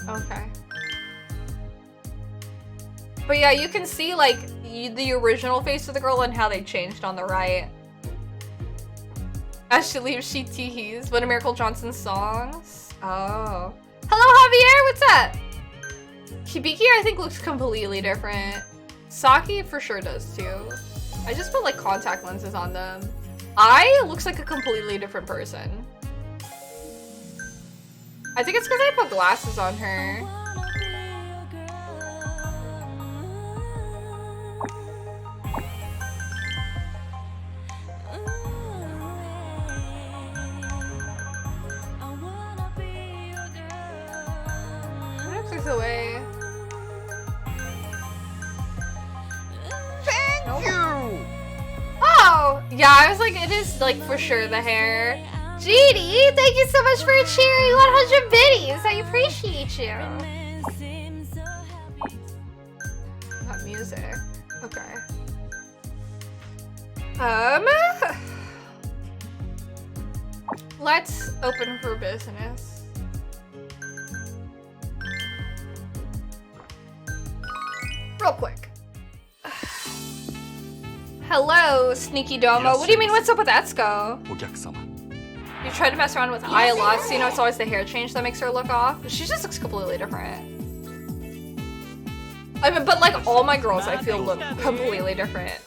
Speaker 1: Okay. But yeah, you can see like the original face of the girl and how they changed on the right. As she leaves, she teehees. One of Miracle Johnson's songs. Oh. Hello, Javier, what's up? Hibiki, I think, looks completely different. Saki for sure does too. I just put like contact lenses on them. Ai looks like a completely different person. I think it's because I put glasses on her. Away.
Speaker 2: Thank you!
Speaker 1: Oh! Yeah, I was like, it is like for sure the hair. GD, thank you so much for cheering 100 biddies. I appreciate you. That music. Okay. Let's open for business. Real quick. Hello, Sneaky Domo. What do you mean, what's up with Etsuko?
Speaker 2: お客様
Speaker 1: You tried to mess around with Aya a lot, so you know it's always the hair change that makes her look off. She just looks completely different. I mean, but like all my girls I feel look completely different.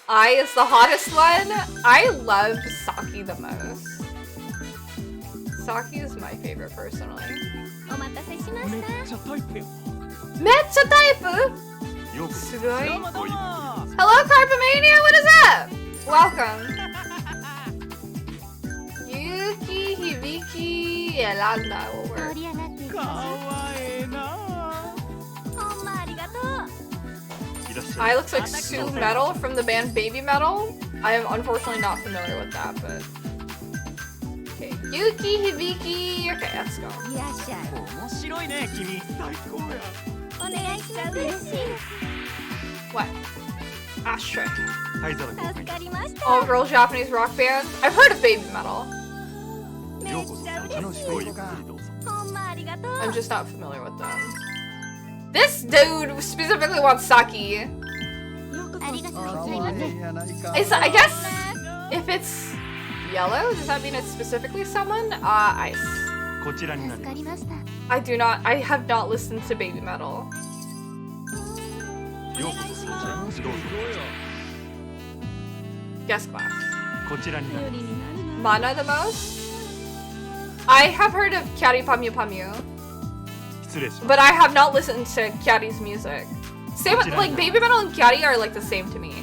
Speaker 1: Ai is the hottest one. I love Saki the most. Saki is my favorite personally.
Speaker 3: お待たせしました。
Speaker 1: Metcha type!
Speaker 2: ようこそ
Speaker 1: Sugoi.
Speaker 2: ごゆっくりどうぞ
Speaker 1: Hello, Carpomania, what is up? Welcome. Yuki, Hibiki, Yolanda will
Speaker 3: 盛
Speaker 1: work.
Speaker 3: り上がっていき
Speaker 2: か
Speaker 3: ま
Speaker 2: わええな
Speaker 3: す。ほんまありがとう。
Speaker 2: いらっしゃい
Speaker 1: I looks like Sue Metal from the band Baby Metal. I am unfortunately not familiar with that, but... Okay, Yuki, Hibiki, okay, let's go.
Speaker 3: いらっしゃい。
Speaker 2: 面白いね君最高や
Speaker 3: お願いします。嬉しい。
Speaker 1: What? Ashtray.
Speaker 2: 灰皿公
Speaker 3: 助かりました。
Speaker 1: All girl Japanese rock band. I've heard of Baby Metal.
Speaker 3: めっ
Speaker 2: ようこそ
Speaker 3: ちゃ嬉しい。
Speaker 2: 楽しくごゆっくりどうぞ
Speaker 3: ほんまありがとう。
Speaker 1: I'm just not familiar with them. This dude specifically wants Saki.
Speaker 4: ようこそ。
Speaker 3: ありがとうございます。
Speaker 1: It's, I guess if it's yellow, does that mean it's specifically someone? Ice.
Speaker 2: こちらになり
Speaker 3: 助か
Speaker 2: ます
Speaker 3: りました。
Speaker 1: I have not listened to Baby Metal.
Speaker 2: ようこそそちらにどうぞ
Speaker 1: Guess class.
Speaker 2: こちらになり
Speaker 4: 頼り
Speaker 2: ます
Speaker 4: になるな。
Speaker 1: Mana the most? I have heard of Kyari Pamyu Pamyu,
Speaker 2: 失礼します
Speaker 1: but I have not listened to Kyari's music. Same, like Baby Metal and Kyari are like the same to me.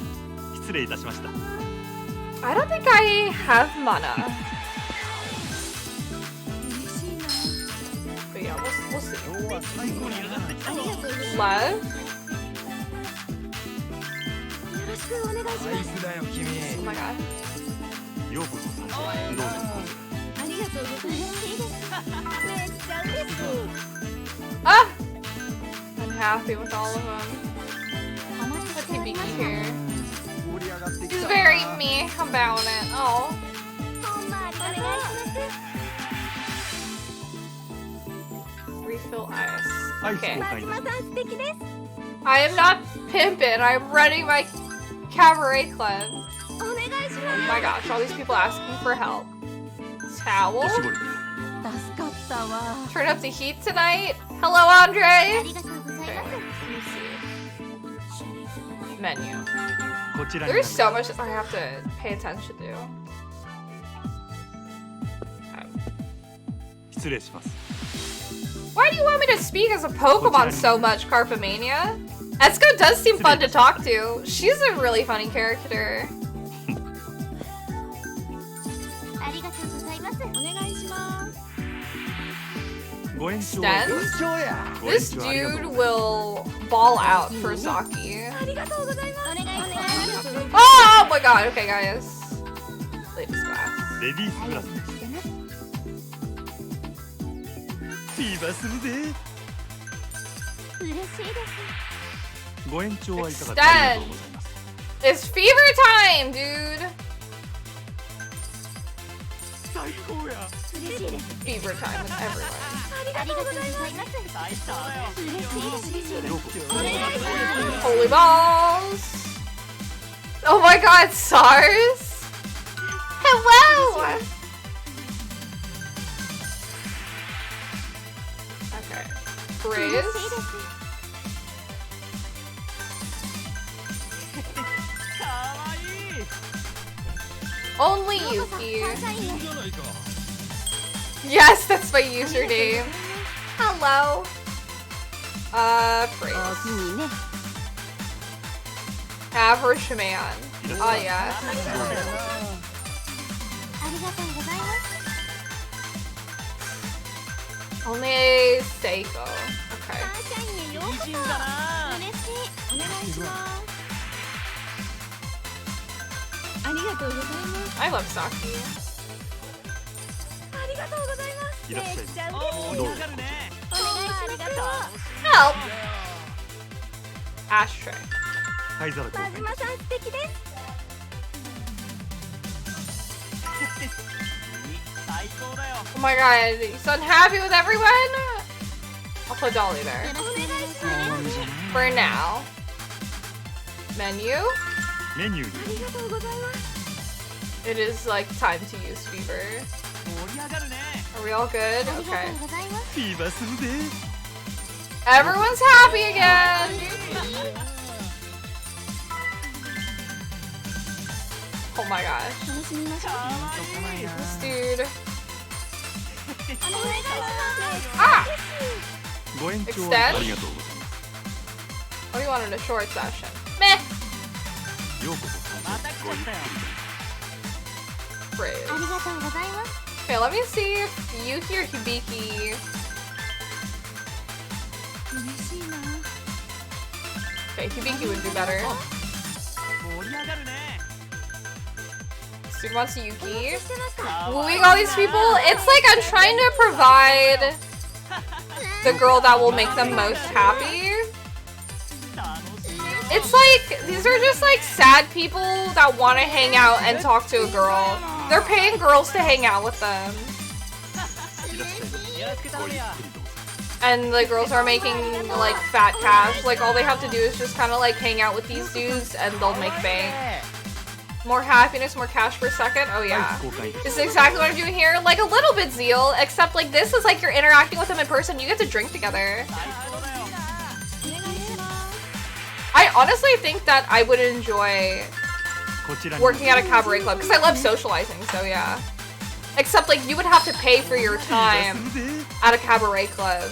Speaker 2: 失礼いたしました
Speaker 1: I don't think I have Mana.
Speaker 4: 嬉しいな。
Speaker 1: But yeah, we'll see.
Speaker 2: 今日は最高に上がってきた
Speaker 4: ありがとうございます。
Speaker 1: Love?
Speaker 3: よろしくお願いします。
Speaker 2: ナイスだよ君
Speaker 1: Oh my god.
Speaker 2: ようこそそちらにどうぞ
Speaker 4: ありがとうございます。
Speaker 3: 嬉しいです。めっちゃ嬉しい。
Speaker 1: Ah! I'm happy with all of them.
Speaker 3: お待ち
Speaker 1: Let's
Speaker 3: してお
Speaker 1: see
Speaker 3: りま
Speaker 1: Biki
Speaker 3: す。
Speaker 1: here.
Speaker 2: 盛り上がってき
Speaker 1: He's
Speaker 2: た
Speaker 1: very me about it. Oh.
Speaker 3: ほんまありがとう。お願いします。
Speaker 1: Refill ice.
Speaker 2: アイス
Speaker 1: Okay.
Speaker 2: 公開
Speaker 3: 松間さん素敵です。
Speaker 1: I am not pimping. I'm running my cabaret club.
Speaker 3: お願いし
Speaker 1: Oh
Speaker 3: ま
Speaker 1: my gosh, all these people asking for help. Towel?
Speaker 2: おしぼり
Speaker 4: 助かったわ。
Speaker 1: Turn up the heat tonight. Hello,
Speaker 3: す。あ
Speaker 1: Andre.
Speaker 3: りがとうござい
Speaker 1: Okay,
Speaker 3: ます。
Speaker 1: let me see. Menu.
Speaker 2: こちらになり
Speaker 1: There's
Speaker 2: ます
Speaker 1: so much I have to pay attention to.
Speaker 2: 失礼します
Speaker 1: Why do you want me to speak as a Pokemon so much, Carpomania? Etsuko does seem fun to talk to. She's a really funny character.
Speaker 3: ありがとうございます。
Speaker 4: お願いします。
Speaker 2: ご延長
Speaker 1: Sten?
Speaker 2: ご延
Speaker 1: This
Speaker 2: 長ありがとう
Speaker 1: dude
Speaker 2: ございます
Speaker 1: will ball out for Saki.
Speaker 3: ありがとうございます。お願いします。
Speaker 1: Oh my god, okay guys. Ladies class.
Speaker 2: レディースクラスです
Speaker 3: してます。
Speaker 2: フィーバーするぜ
Speaker 3: 嬉しいです。
Speaker 2: ご延長はいかがですかありがとうございます
Speaker 1: It's fever time, dude.
Speaker 2: 最高や
Speaker 3: 嬉しいです。
Speaker 1: Fever time with everyone.
Speaker 3: ありがとうございます。嬉しいです。
Speaker 2: ようこそ
Speaker 3: お願いします。
Speaker 1: Holy balls. Oh my god, SARS. Hello. Okay.
Speaker 3: 嬉しい
Speaker 1: Praise.
Speaker 3: です。
Speaker 1: Only
Speaker 3: ようこそ
Speaker 1: Yuki.
Speaker 3: サンシャインへ。
Speaker 1: Yes, that's my username. Hello. Praise.
Speaker 3: おおきにね。
Speaker 1: Average man. Oh yeah.
Speaker 3: ありがとうございます。
Speaker 1: Only Seiko. Okay.
Speaker 3: サンシャインへようこそ。嬉しい。
Speaker 4: お願いします。ありが
Speaker 1: I love Saki.
Speaker 2: いらっしゃいませ。どうぞ。
Speaker 1: Help! Ashtray.
Speaker 2: 灰皿交換。
Speaker 1: Oh my god, he's unhappy with everyone? I'll put Dolly there. For now. Menu?
Speaker 2: メニューに
Speaker 1: It is like time to use fever. Are we all good? Okay.
Speaker 2: フィーバーするで。
Speaker 1: Everyone's happy again! Oh my gosh. This dude. Ah!
Speaker 2: ご延長
Speaker 1: Extend?
Speaker 2: ありがとうございます。
Speaker 1: Oh, you wanted a short session. Meh!
Speaker 2: ようこそ会場ごゆっくり。
Speaker 1: Praise. Okay, let me see if Yuki or Hibiki. Okay, Hibiki would do better. Dude wants Yuki. Wooing all these people? It's like I'm trying to provide the girl that will make them most happy. It's like, these are just like sad people that want to hang out and talk to a girl. They're paying girls to hang out with them.
Speaker 2: いらっしゃいませ。ごゆっくりどうぞ。
Speaker 1: And the girls are making like fat cash. Like all they have to do is just kind of like hang out with these dudes and they'll make bank. More happiness, more cash per second. Oh yeah. This is exactly what I'm doing here. Like a little bit zeal, except like this is like you're interacting with them in person. You get to drink together. I honestly think that I would enjoy
Speaker 2: こちらに
Speaker 1: working at a cabaret club because I love socializing, so yeah. Except like you would have to pay for your
Speaker 2: フィーバー
Speaker 1: time
Speaker 2: するで。
Speaker 1: at a cabaret club.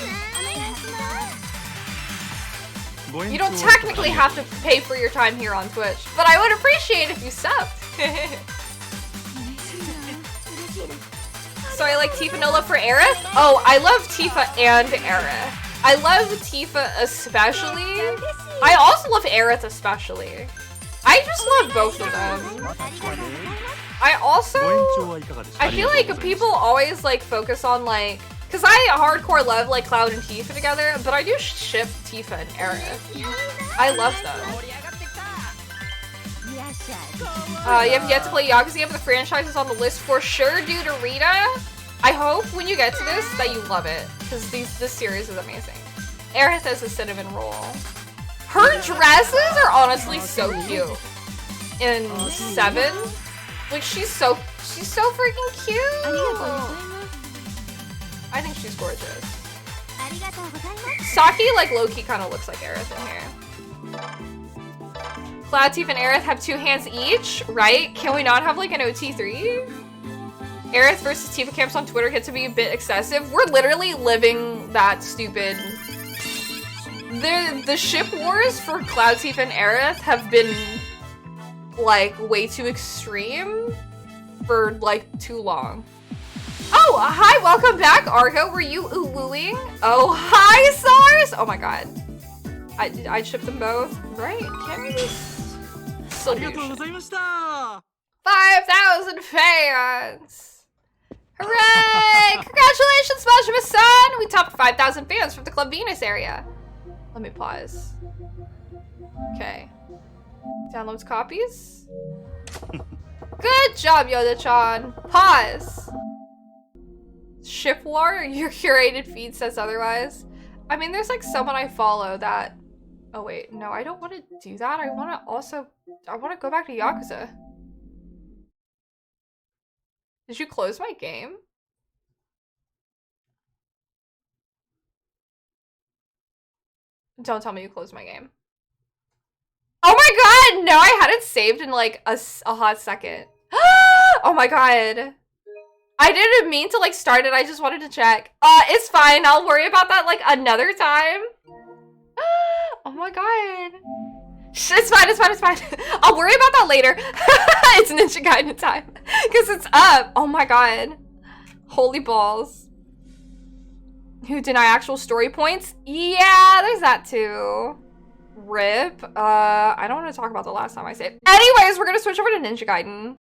Speaker 2: ご延
Speaker 1: You
Speaker 2: 長
Speaker 1: don't technically have to pay for your time here on Twitch, but I would appreciate if you subbed. So I like Tifa no love for Aerith? Oh, I love Tifa and Aerith. I love Tifa especially. I also love Aerith especially. I just love both of them. I
Speaker 2: ご延
Speaker 1: also...
Speaker 2: 長はいかがでしょうか。
Speaker 1: I feel like people always like focus on like... Because I hardcore love like Cloud and Tifa together, but I do ship Tifa and Aerith. I love them. You have yet to play Yakuza. You have the franchises on the list for sure, dude. Rita, I hope when you get to this that you love it, because this series is amazing. Aerith has a cinnamon roll. Her dresses are honestly so cute. In 7, like she's so freaking cute. I think she's gorgeous. Saki like low-key kind of looks like Aerith in here. Cloud, Tifa, and Aerith have 2 hands each, right? Can we not have like an OT3? Aerith versus Tifa camps on Twitter get to be a bit excessive. We're literally living that stupid... The ship wars for Cloud, Tifa, and Aerith have been like way too extreme for like too long. Oh, hi, welcome back, Argo. Were you wooing? Oh, hi, SARS! Oh my god. I'd ship them both. Right, can't we just... Still do ship. 5,000 fans! Hooray! Congratulations, SpongeBob-san! We topped 5,000 fans from the Club Venus area. Let me pause. Okay. Downloads copies. Good job, Yoda-chan. Pause. Ship War? Your curated feed says otherwise. I mean, there's like someone I follow that... Oh wait, no, I don't want to do that. I want to go back to Yakuza. Did you close my game? Don't tell me you closed my game. Oh my god! No, I had it saved in like a hot second. Oh my god. I didn't mean to like start it. I just wanted to check. It's fine. I'll worry about that like another time. Oh my god. It's fine, it's fine, it's fine. I'll worry about that later. It's Ninja Gaiden time. Because it's up. Oh my god. Holy balls. Who deny actual story points? Yeah, there's that too. RIP. I don't want to talk about the last time I saved. Anyways, we're gonna switch over to Ninja Gaiden.